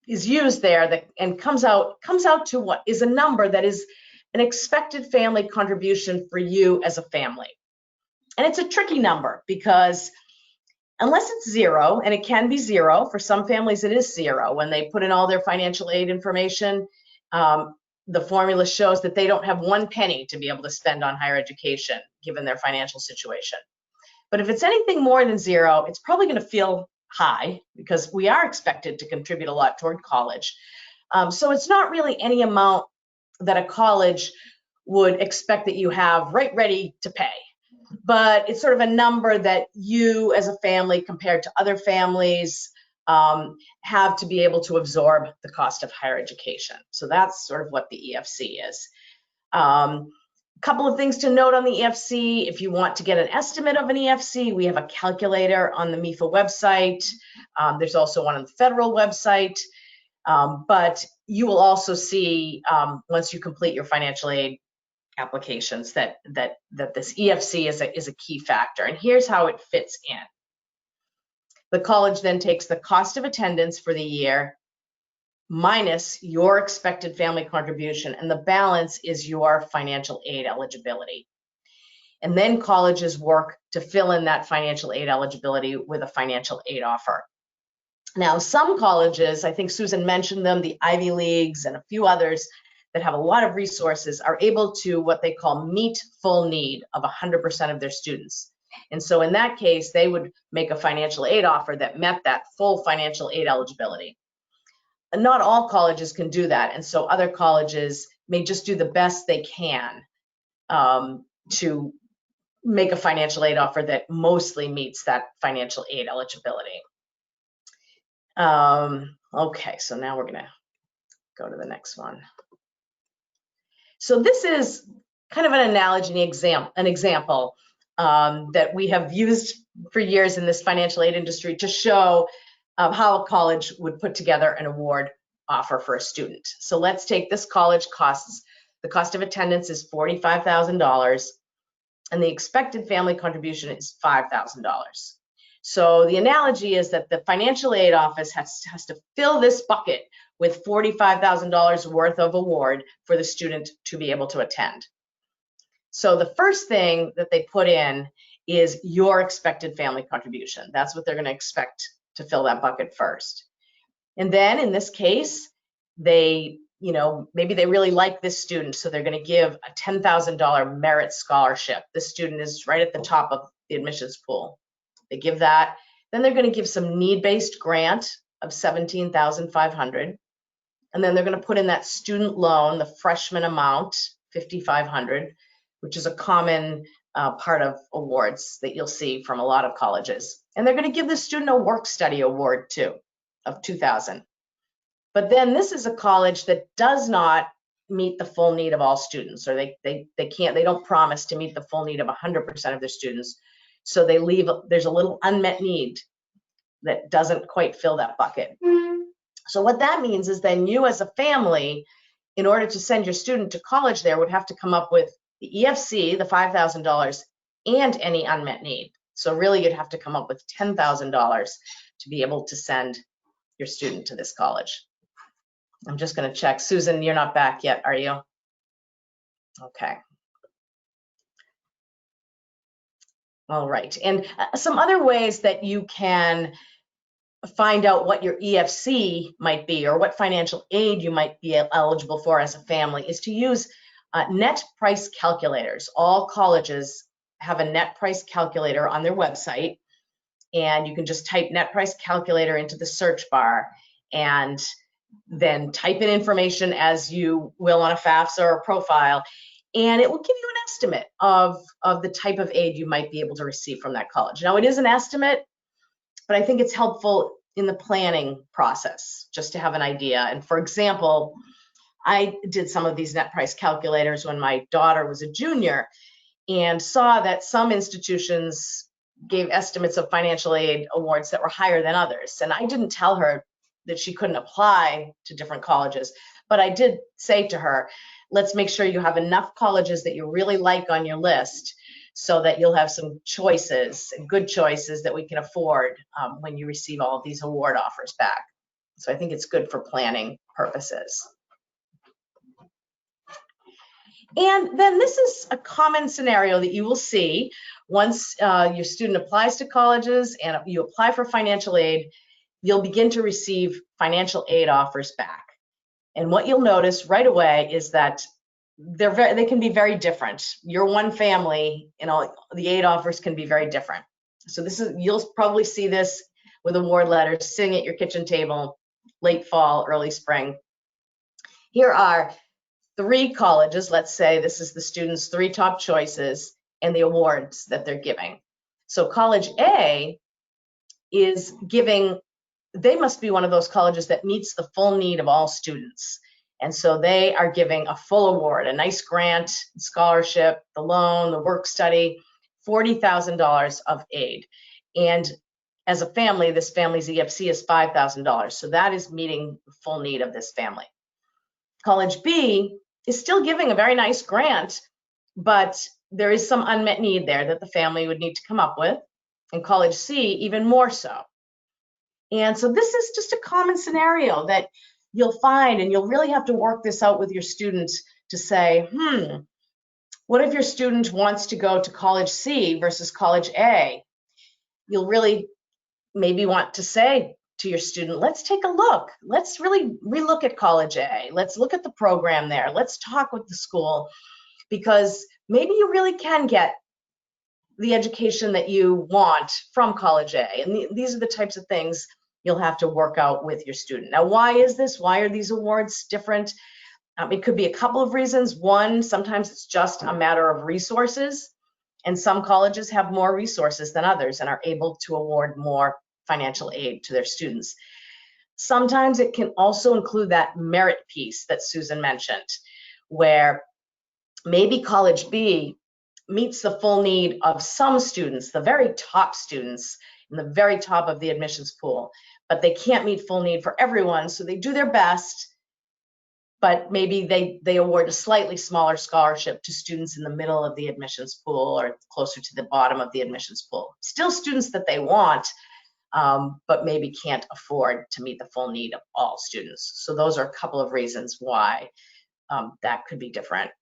[SPEAKER 1] is used there and comes out to what is a number that is an expected family contribution for you as a family. And it's a tricky number because unless it's zero, and it can be zero, for some families it is zero. When they put in all their financial aid information, the formula shows that they don't have 1 penny to be able to spend on higher education, given their financial situation. But if it's anything more than zero, it's probably going to feel high because we are expected to contribute a lot toward college. So it's not really any amount that a college would expect that you have right ready to pay. But it's sort of a number that you as a family compared to other families have to be able to absorb the cost of higher education. So that's sort of what the EFC is. A couple of things to note on the EFC. If you want to get an estimate of an EFC, we have a calculator on the MEFA website. There's also one on the federal website. But you will also see, once you complete your financial aid applications, that this EFC is a key factor. And here's how it fits in. The college then takes the cost of attendance for the year minus your expected family contribution, and the balance is your financial aid eligibility. And then colleges work to fill in that financial aid eligibility with a financial aid offer. Now, some colleges, I think Susan mentioned them, the Ivy Leagues and a few others that have a lot of resources, are able to what they call meet full need of 100% of their students. And so in that case, they would make a financial aid offer that met that full financial aid eligibility. And not all colleges can do that. And so other colleges may just do the best they can to make a financial aid offer that mostly meets that financial aid eligibility. Okay, so now we're gonna go to the next one. So this is kind of an analogy, an example that we have used for years in this financial aid industry to show how a college would put together an award offer for a student. So let's take this college the cost of attendance is $45,000 and the expected family contribution is $5,000. So the analogy is that the financial aid office has to fill this bucket with $45,000 worth of award for the student to be able to attend. So the first thing that they put in is your expected family contribution. That's what they're going to expect to fill that bucket first. And then in this case, they, maybe they really like this student, so they're going to give a $10,000 merit scholarship. This student is right at the top of the admissions pool. They give that. Then they're going to give some need-based grant of $17,500. And then they're going to put in that student loan, the freshman amount, $5,500, which is a common part of awards that you'll see from a lot of colleges. And they're going to give the student a work study award too of $2,000. But then this is a college that does not meet the full need of all students, or they don't promise to meet the full need of 100% of their students. So there's a little unmet need that doesn't quite fill that bucket. So what that means is then you as a family, in order to send your student to college there, would have to come up with the EFC, the $5,000, and any unmet need. So really you'd have to come up with $10,000 to be able to send your student to this college. I'm just going to check. Susan, you're not back yet, are you? Okay. All right. And some other ways that you can find out what your EFC might be or what financial aid you might be eligible for as a family is to use net price calculators. All colleges have a net price calculator on their website, and you can just type net price calculator into the search bar and then type in information as you will on a FAFSA or a profile, and it will give you an estimate of the type of aid you might be able to receive from that college. Now, it is an estimate, but I think it's helpful in the planning process just to have an idea. And for example, I did some of these net price calculators when my daughter was a junior and saw that some institutions gave estimates of financial aid awards that were higher than others. And I didn't tell her that she couldn't apply to different colleges, but I did say to her, let's make sure you have enough colleges that you really like on your list so that you'll have some choices, good choices that we can afford when you receive all of these award offers back. So I think it's good for planning purposes. And then this is a common scenario that you will see once your student applies to colleges and you apply for financial aid, you'll begin to receive financial aid offers back. And what you'll notice right away is that they can be very different. Your one family, the aid offers can be very different. So you'll probably see this with award letters sitting at your kitchen table, late fall, early spring. Here are 3 colleges. Let's say this is the student's 3 top choices and the awards that they're giving. So college A is giving, they must be one of those colleges that meets the full need of all students. And so they are giving a full award, a nice grant, scholarship, the loan, the work study, $40,000 of aid. And as a family, this family's EFC is $5,000. So that is meeting the full need of this family. College B is still giving a very nice grant, but there is some unmet need there that the family would need to come up with. And College C, even more so. And so this is just a common scenario that you'll find, and you'll really have to work this out with your students to say, What if your student wants to go to college C versus college A? You'll really maybe want to say to your student, let's take a look. Let's really relook at college A. Let's look at the program there. Let's talk with the school, because maybe you really can get the education that you want from college A. And these are the types of things you'll have to work out with your student. Now, why is this? Why are these awards different? It could be a couple of reasons. One, sometimes it's just a matter of resources, and some colleges have more resources than others and are able to award more financial aid to their students. Sometimes it can also include that merit piece that Susan mentioned, where maybe college B meets the full need of some students, the very top students in the very top of the admissions pool, but they can't meet full need for everyone, so they do their best, but maybe they award a slightly smaller scholarship to students in the middle of the admissions pool or closer to the bottom of the admissions pool. Still students that they want, but maybe can't afford to meet the full need of all students. So those are a couple of reasons why that could be different.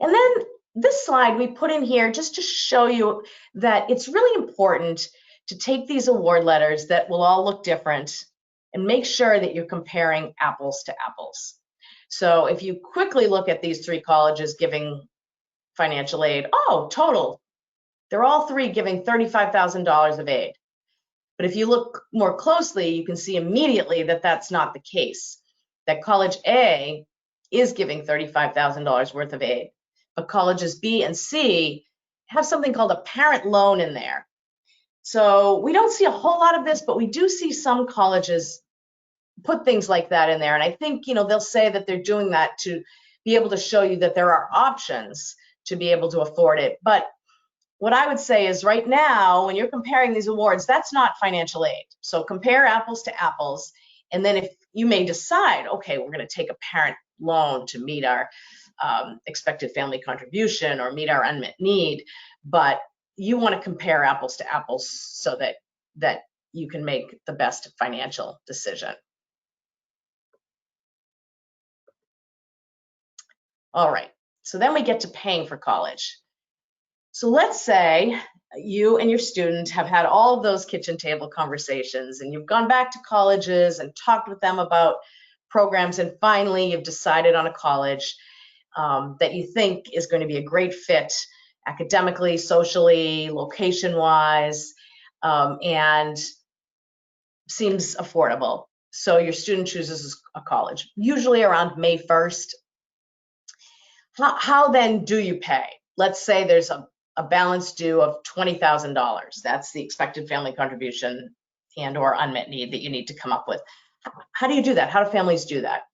[SPEAKER 1] And then this slide we put in here just to show you that it's really important to take these award letters that will all look different and make sure that you're comparing apples to apples. So if you quickly look at these three colleges giving financial aid, oh, total, they're all three giving $35,000 of aid. But if you look more closely, you can see immediately that that's not the case, that college A is giving $35,000 worth of aid, but colleges B and C have something called a parent loan in there. So we don't see a whole lot of this, but we do see some colleges put things like that in there. And I think, they'll say that they're doing that to be able to show you that there are options to be able to afford it. But what I would say is right now, when you're comparing these awards, that's not financial aid. So compare apples to apples. And then if you may decide, okay, we're going to take a parent loan to meet our expected family contribution or meet our unmet need, but you want to compare apples to apples so that you can make the best financial decision. All right, so then we get to paying for college. So let's say you and your student have had all of those kitchen table conversations and you've gone back to colleges and talked with them about programs, and finally you've decided on a college that you think is going to be a great fit academically, socially, location-wise, and seems affordable. So your student chooses a college, usually around May 1st. How then do you pay? Let's say there's a balance due of $20,000. That's the expected family contribution and or unmet need that you need to come up with. How do you do that? How do families do that?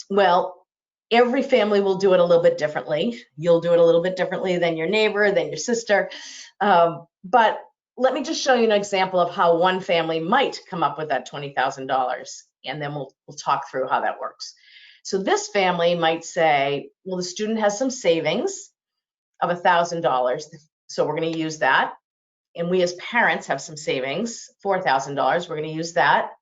[SPEAKER 1] Well, every family will do it a little bit differently. You'll do it a little bit differently than your neighbor, than your sister. But let me just show you an example of how one family might come up with that $20,000, and then we'll talk through how that works. So this family might say, well, the student has some savings of $1,000, so we're going to use that. And we as parents have some savings, $4,000, we're going to use that.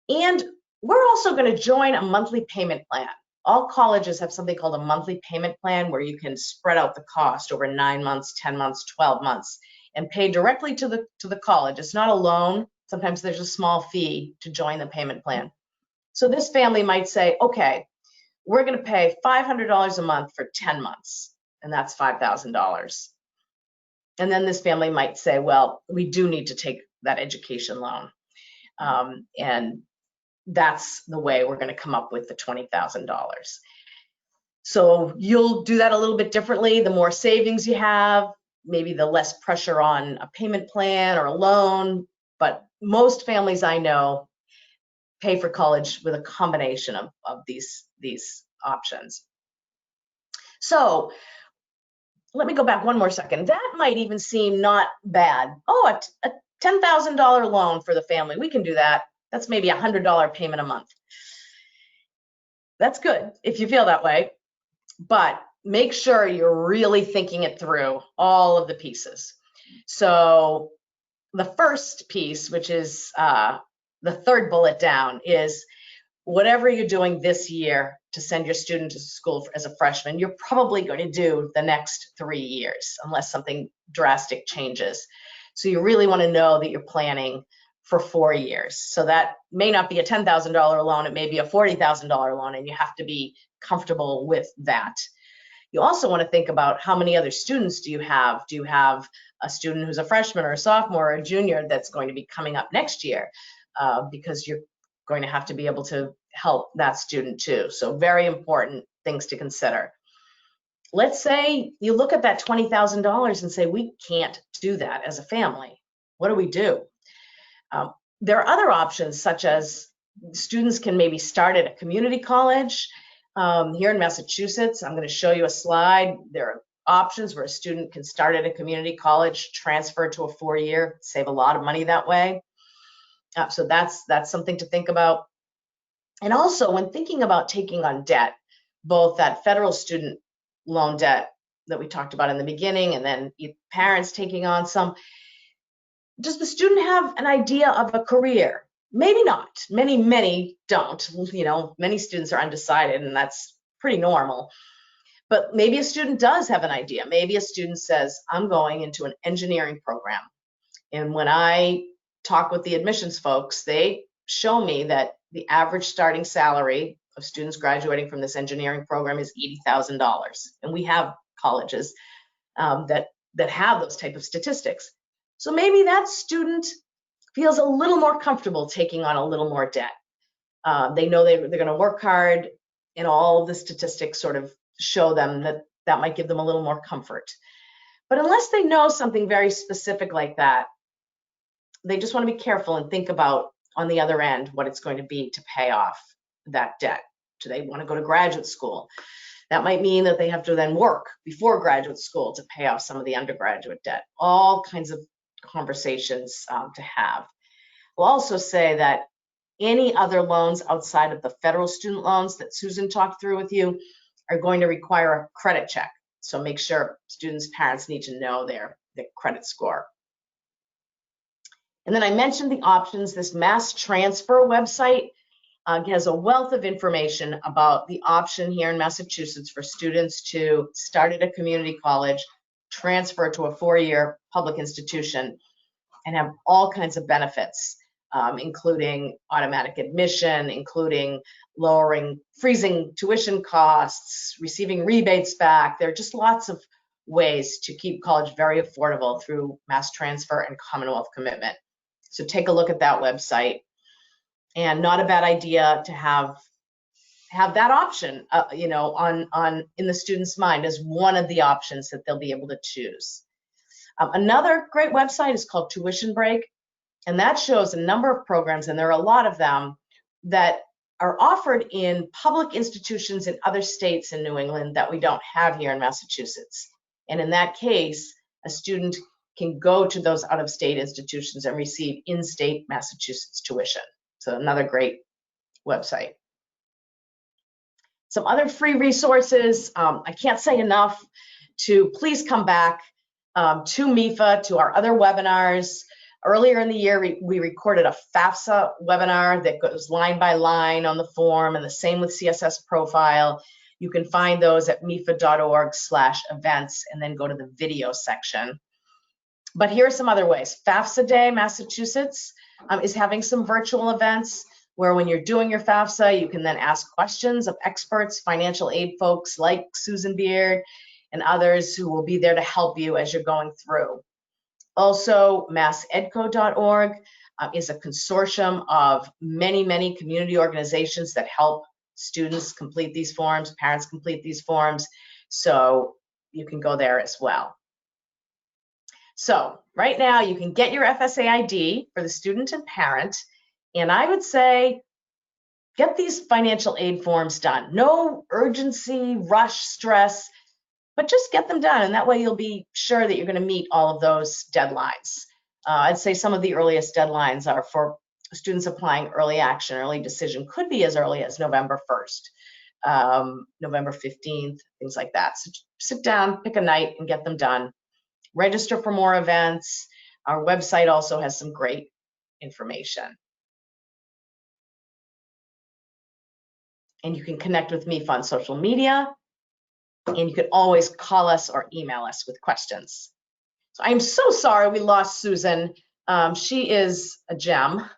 [SPEAKER 1] And we're also going to join a monthly payment plan. All colleges have something called a monthly payment plan where you can spread out the cost over 9 months, 10 months, 12 months, and pay directly to the college. It's not a loan. Sometimes there's a small fee to join the payment plan. So this family might say, okay, we're going to pay $500 a month for 10 months, and that's $5,000. And then this family might say, well, we do need to take that education loan. And that's the way we're going to come up with the $20,000. So you'll do that a little bit differently. The more savings you have, maybe the less pressure on a payment plan or a loan. But most families I know pay for college with a combination of these options. So let me go back one more second. That might even seem not bad. Oh, a $10,000 loan for the family. We can do that. That's maybe a $100 payment a month. That's good if you feel that way, but make sure you're really thinking it through, all of the pieces. So the first piece, which is the third bullet down, is whatever you're doing this year to send your student to school as a freshman, you're probably going to do the next 3 years unless something drastic changes. So you really want to know that you're planning for 4 years. So that may not be a $10,000 loan, it may be a $40,000 loan, and you have to be comfortable with that. You also want to think about how many other students do you have? Do you have a student who's a freshman or a sophomore or a junior that's going to be coming up next year? Because you're going to have to be able to help that student too. So very important things to consider. Let's say you look at that $20,000 and say, we can't do that as a family. What do we do? There are other options, such as students can maybe start at a community college. Here in Massachusetts, I'm going to show you a slide. There are options where a student can start at a community college, transfer to a 4-year, save a lot of money that way. So that's something to think about. And also, when thinking about taking on debt, both that federal student loan debt that we talked about in the beginning, and then parents taking on some, does the student have an idea of a career? Maybe not. Many don't. You know, many students are undecided, and that's pretty normal. But maybe a student does have an idea. Maybe a student says, I'm going into an engineering program. And when I talk with the admissions folks, they show me that the average starting salary of students graduating from this engineering program is $80,000. And we have colleges that have those type of statistics. So maybe that student feels a little more comfortable taking on a little more debt. They know they're going to work hard, and all of the statistics sort of show them that might give them a little more comfort. But unless they know something very specific like that, they just want to be careful and think about on the other end what it's going to be to pay off that debt. Do they want to go to graduate school? That might mean that they have to then work before graduate school to pay off some of the undergraduate debt. All kinds of conversations to have. We'll also say that any other loans outside of the federal student loans that Susan talked through with you are going to require a credit check. So make sure students' parents need to know their credit score. And then I mentioned the options. This mass transfer website has a wealth of information about the option here in Massachusetts for students to start at a community college, transfer to a 4-year public institution, and have all kinds of benefits, including automatic admission, including freezing tuition costs, receiving rebates back. There are just lots of ways to keep college very affordable through mass transfer and Commonwealth commitment. So take a look at that website. And not a bad idea to have that option, you know, in the student's mind as one of the options that they'll be able to choose. Another great website is called Tuition Break, and that shows a number of programs, and there are a lot of them that are offered in public institutions in other states in New England that we don't have here in Massachusetts. And in that case, a student can go to those out-of-state institutions and receive in-state Massachusetts tuition. So another great website. Some other free resources. I can't say enough to please come back to MEFA, to our other webinars. Earlier in the year, we recorded a FAFSA webinar that goes line by line on the form, and the same with CSS Profile. You can find those at mefa.org/events and then go to the video section. But here are some other ways. FAFSA Day, Massachusetts is having some virtual events where when you're doing your FAFSA, you can then ask questions of experts, financial aid folks like Susan Beard and others who will be there to help you as you're going through. Also, massedco.org is a consortium of many community organizations that help students complete these forms, parents complete these forms, so you can go there as well. So right now you can get your FSA ID for the student and parent, and I would say get these financial aid forms done. No urgency, rush, stress, but just get them done, and that way you'll be sure that you're going to meet all of those deadlines. I'd say some of the earliest deadlines are for students applying early action. Early decision could be as early as November 1st, November 15th, things like that. So sit down, pick a night, and get them done. Register for more events. Our website also has some great information. and you can connect with MEFA on social media, and you can always call us or email us with questions. So I'm so sorry we lost Susan. She is a gem,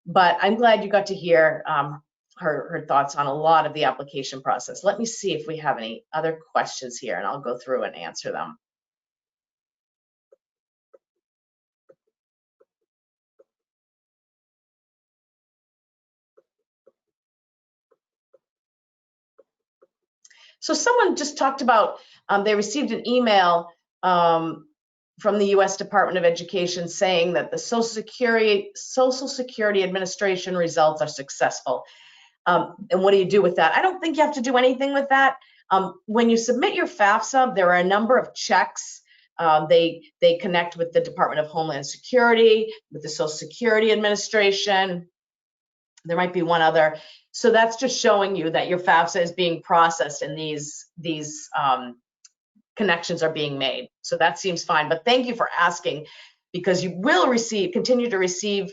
[SPEAKER 1] but I'm glad you got to hear her thoughts on a lot of the application process. Let me see if we have any other questions here, and I'll go through and answer them. So someone just talked about they received an email from the U.S. Department of Education saying that the Social Security Administration results are successful. And what do you do with that? I don't think you have to do anything with that. When you submit your FAFSA, there are a number of checks. They connect with the Department of Homeland Security, with the Social Security Administration. There might be one other. So that's just showing you that your FAFSA is being processed and these connections are being made. So that seems fine. But thank you for asking, because you will continue to receive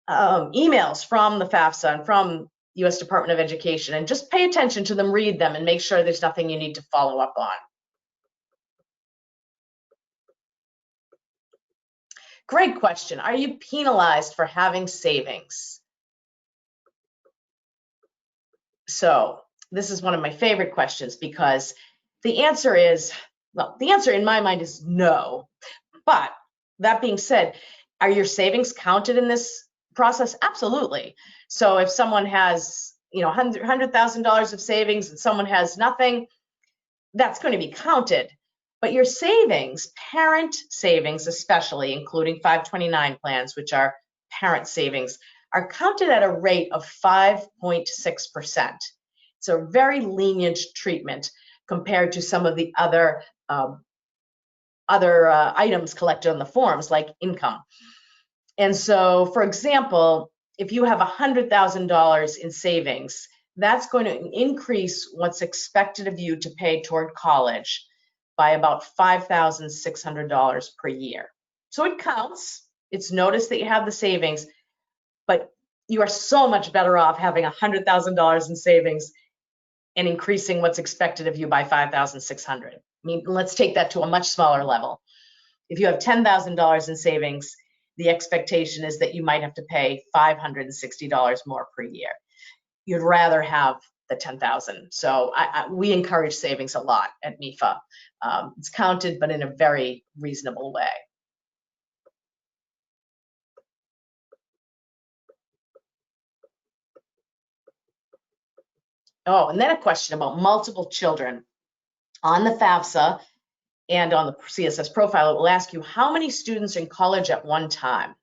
[SPEAKER 1] emails from the FAFSA and from U.S. Department of Education, and just pay attention to them, read them, and make sure there's nothing you need to follow up on. Great question. Are you penalized for having savings? So this is one of my favorite questions, because the answer is, well, the answer in my mind is no. But that being said, are your savings counted in this process? Absolutely. So if someone has, $100,000 of savings and someone has nothing, that's going to be counted. But your savings, parent savings especially, including 529 plans, which are parent savings, are counted at a rate of 5.6%. It's a very lenient treatment compared to some of the other items collected on the forms, like income. And so, for example, if you have $100,000 in savings, that's going to increase what's expected of you to pay toward college by about $5,600 per year. So it counts. It's noticed that you have the savings, but you are so much better off having $100,000 in savings and increasing what's expected of you by $5,600. I mean, let's take that to a much smaller level. If you have $10,000 in savings, the expectation is that you might have to pay $560 more per year. You'd rather have the $10,000. So we encourage savings a lot at MEFA. It's counted, but in a very reasonable way. Oh, and then a question about multiple children. On the FAFSA and on the CSS profile, it will ask you how many students in college at one time.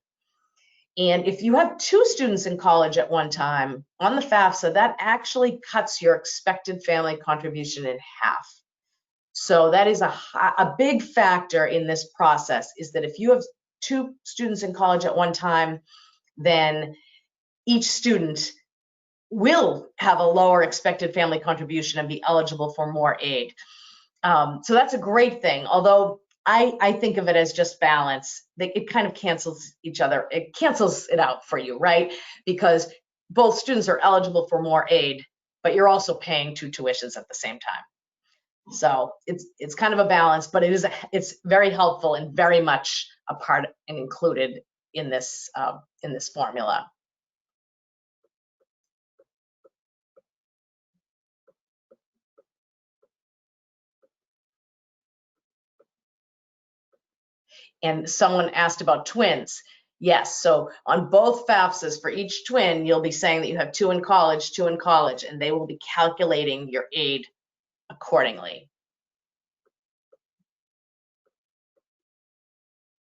[SPEAKER 1] And if you have 2 students in college at one time, on the FAFSA, that actually cuts your expected family contribution in half. So that is a big factor in this process, is that if you have 2 students in college at one time, then each student will have a lower expected family contribution and be eligible for more aid. So that's a great thing, although I think of it as just balance. It kind of cancels each other. It cancels it out for you, right? Because both students are eligible for more aid, but you're also paying 2 tuitions at the same time. So it's kind of a balance, but it's very helpful and very much a part and included in this formula. And someone asked about twins. Yes, so on both FAFSAs for each twin, you'll be saying that you have 2 in college, and they will be calculating your aid accordingly.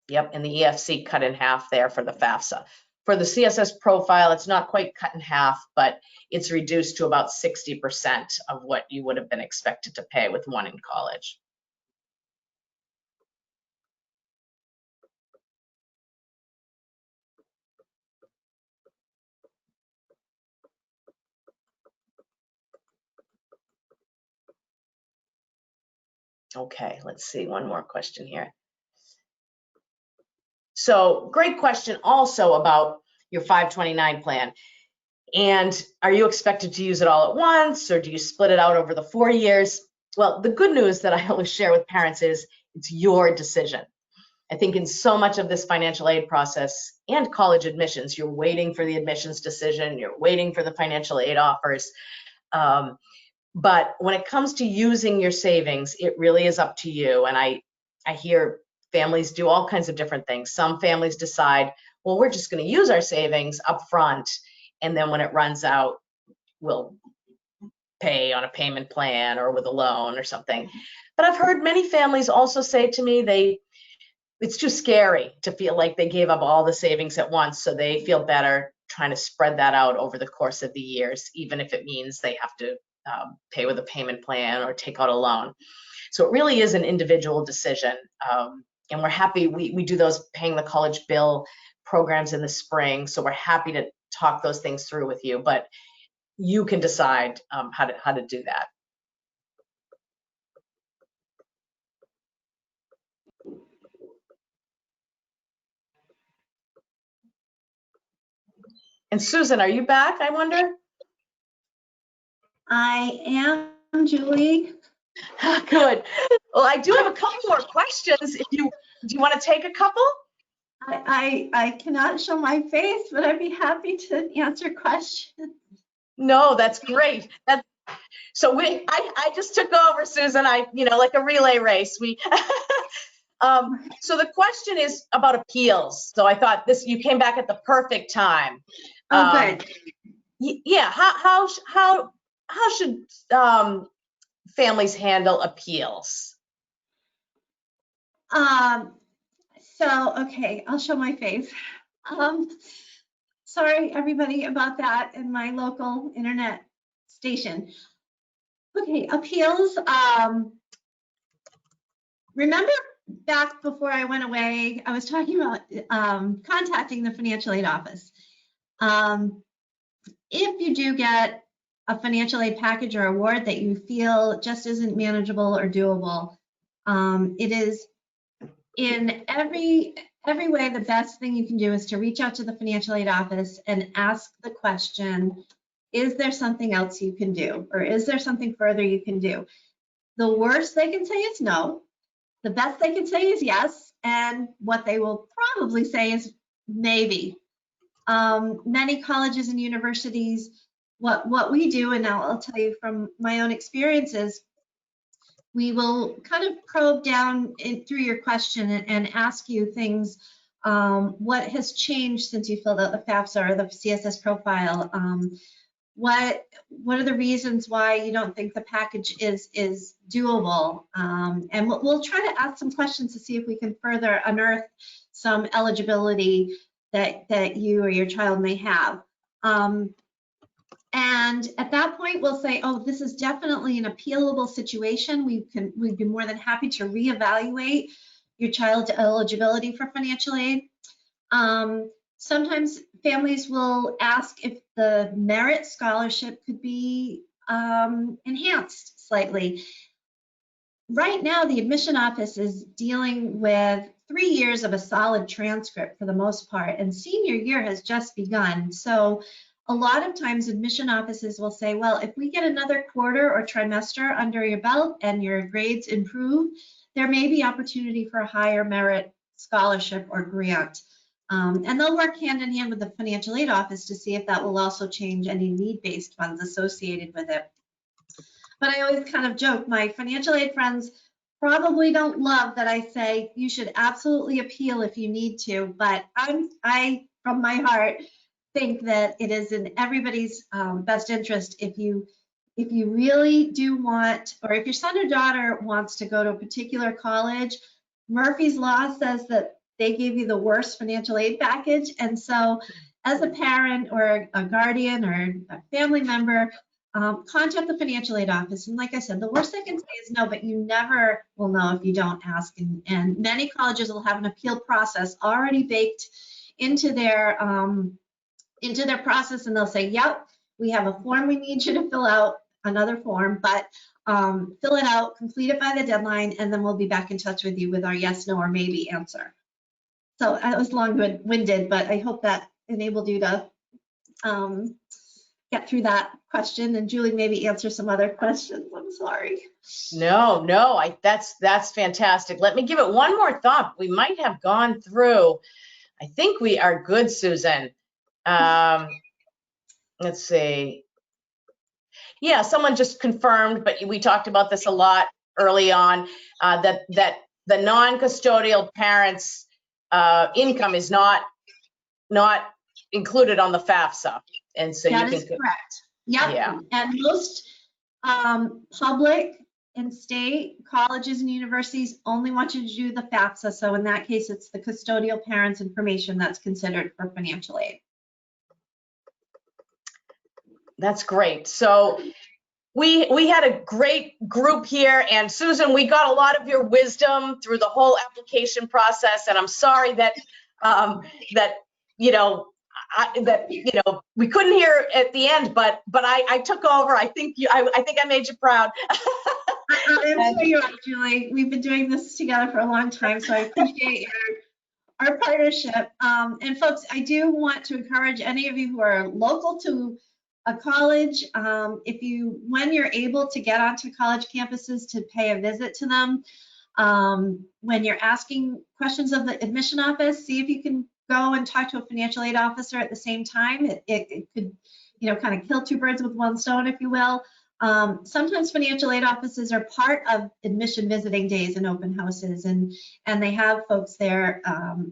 [SPEAKER 1] Yep, and the EFC cut in half there for the FAFSA. For the CSS profile, it's not quite cut in half, but it's reduced to about 60% of what you would have been expected to pay with 1 in college. Okay, let's see, one more question here. So great question also about your 529 plan. And are you expected to use it all at once, or do you split it out over the 4 years? Well, the good news that I always share with parents is it's your decision. I think in so much of this financial aid process and college admissions, you're waiting for the admissions decision, you're waiting for the financial aid offers. But when it comes to using your savings, it really is up to you. And I hear families do all kinds of different things. Some families decide, well, we're just going to use our savings up front, and then when it runs out, we'll pay on a payment plan or with a loan or something. But I've heard many families also say to me it's too scary to feel like they gave up all the savings at once, so they feel better trying to spread that out over the course of the years, even if it means they have to pay with a payment plan or take out a loan. So it really is an individual decision. And we're happy, we do those paying the college bill programs in the spring, so we're happy to talk those things through with you, but you can decide how to do that. And Susan, are you back, I wonder?
[SPEAKER 2] I am, Julie.
[SPEAKER 1] Good. Well, I do have a couple more questions. Do you want to take a couple?
[SPEAKER 2] I cannot show my face, but I'd be happy to answer questions.
[SPEAKER 1] No, that's great. So I just took over, Susan. Like a relay race. So the question is about appeals. So I thought you came back at the perfect time.
[SPEAKER 2] Oh, good.
[SPEAKER 1] Yeah. How should families handle appeals?
[SPEAKER 2] Okay, I'll show my face. Sorry, everybody, about that in my local internet station. Okay, appeals. Remember back before I went away, I was talking about contacting the financial aid office. If you do get a financial aid package or award that you feel just isn't manageable or doable, it is in every way the best thing you can do is to reach out to the financial aid office and ask the question, is there something else you can do, or is there something further you can do? The worst they can say is no. The best they can say is yes, and what they will probably say is maybe. Many colleges and universities, what we do, and now I'll tell you from my own experiences, we will kind of probe down through your question and ask you things. What has changed since you filled out the FAFSA or the CSS profile? What are the reasons why you don't think the package is doable? And we'll try to ask some questions to see if we can further unearth some eligibility that you or your child may have. And at that point, we'll say, oh, this is definitely an appealable situation. We'd be more than happy to reevaluate your child's eligibility for financial aid. Sometimes families will ask if the merit scholarship could be enhanced slightly. Right now, the admission office is dealing with 3 years of a solid transcript for the most part, and senior year has just begun. So a lot of times admission offices will say, well, if we get another quarter or trimester under your belt and your grades improve, there may be opportunity for a higher merit scholarship or grant. And they'll work hand in hand with the financial aid office to see if that will also change any need-based funds associated with it. But I always kind of joke, my financial aid friends probably don't love that I say you should absolutely appeal if you need to, but I from my heart, think that it is in everybody's best interest if you really do want, or if your son or daughter wants to go to a particular college, Murphy's Law says that they gave you the worst financial aid package. And so as a parent or a guardian or a family member, contact the financial aid office. And like I said, the worst they can say is no, but you never will know if you don't ask. And many colleges will have an appeal process already baked into their process, and they'll say, yep, we have a form we need you to fill out, another form, but fill it out, complete it by the deadline, and then we'll be back in touch with you with our yes, no, or maybe answer. So that was long-winded, but I hope that enabled you to get through that question, and Julie maybe answer some other questions. I'm sorry.
[SPEAKER 1] No, that's fantastic. Let me give it one more thought. We might have gone through. I think we are good, Susan. Let's see. Yeah, someone just confirmed, but we talked about this a lot early on, that the non-custodial parents' income is not included on the FAFSA, and so
[SPEAKER 2] That
[SPEAKER 1] you
[SPEAKER 2] is
[SPEAKER 1] can.
[SPEAKER 2] correct. Yep.
[SPEAKER 1] Yeah.
[SPEAKER 2] And most public and state colleges and universities only want you to do the FAFSA. So in that case, it's the custodial parents' information that's considered for financial aid.
[SPEAKER 1] That's great. So we had a great group here, and Susan, we got a lot of your wisdom through the whole application process, and I'm sorry that we couldn't hear at the end, but I took over. I think I made you proud.
[SPEAKER 2] I'm sure you are, Julie. We've been doing this together for a long time, so I appreciate our partnership. And folks, I do want to encourage any of you who are local to a college, when you're able to get onto college campuses, to pay a visit to them. When you're asking questions of the admission office, see if you can go and talk to a financial aid officer at the same time. It could, kind of kill two birds with one stone, if you will. Sometimes financial aid offices are part of admission visiting days and open houses, and they have folks there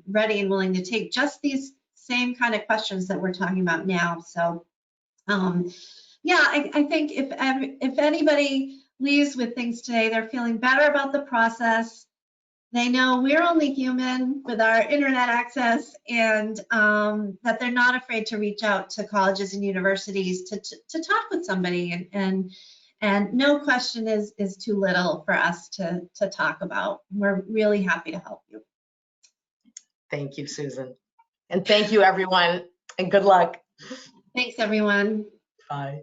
[SPEAKER 2] ready and willing to take just these same kind of questions that we're talking about now. So yeah, I think if anybody leaves with things today, they're feeling better about the process. They know we're only human with our internet access, and that they're not afraid to reach out to colleges and universities to talk with somebody, and no question is too little for us to talk about. We're really happy to help you.
[SPEAKER 1] Thank you, Susan. And thank you, everyone, and good luck.
[SPEAKER 2] Thanks, everyone.
[SPEAKER 1] Bye.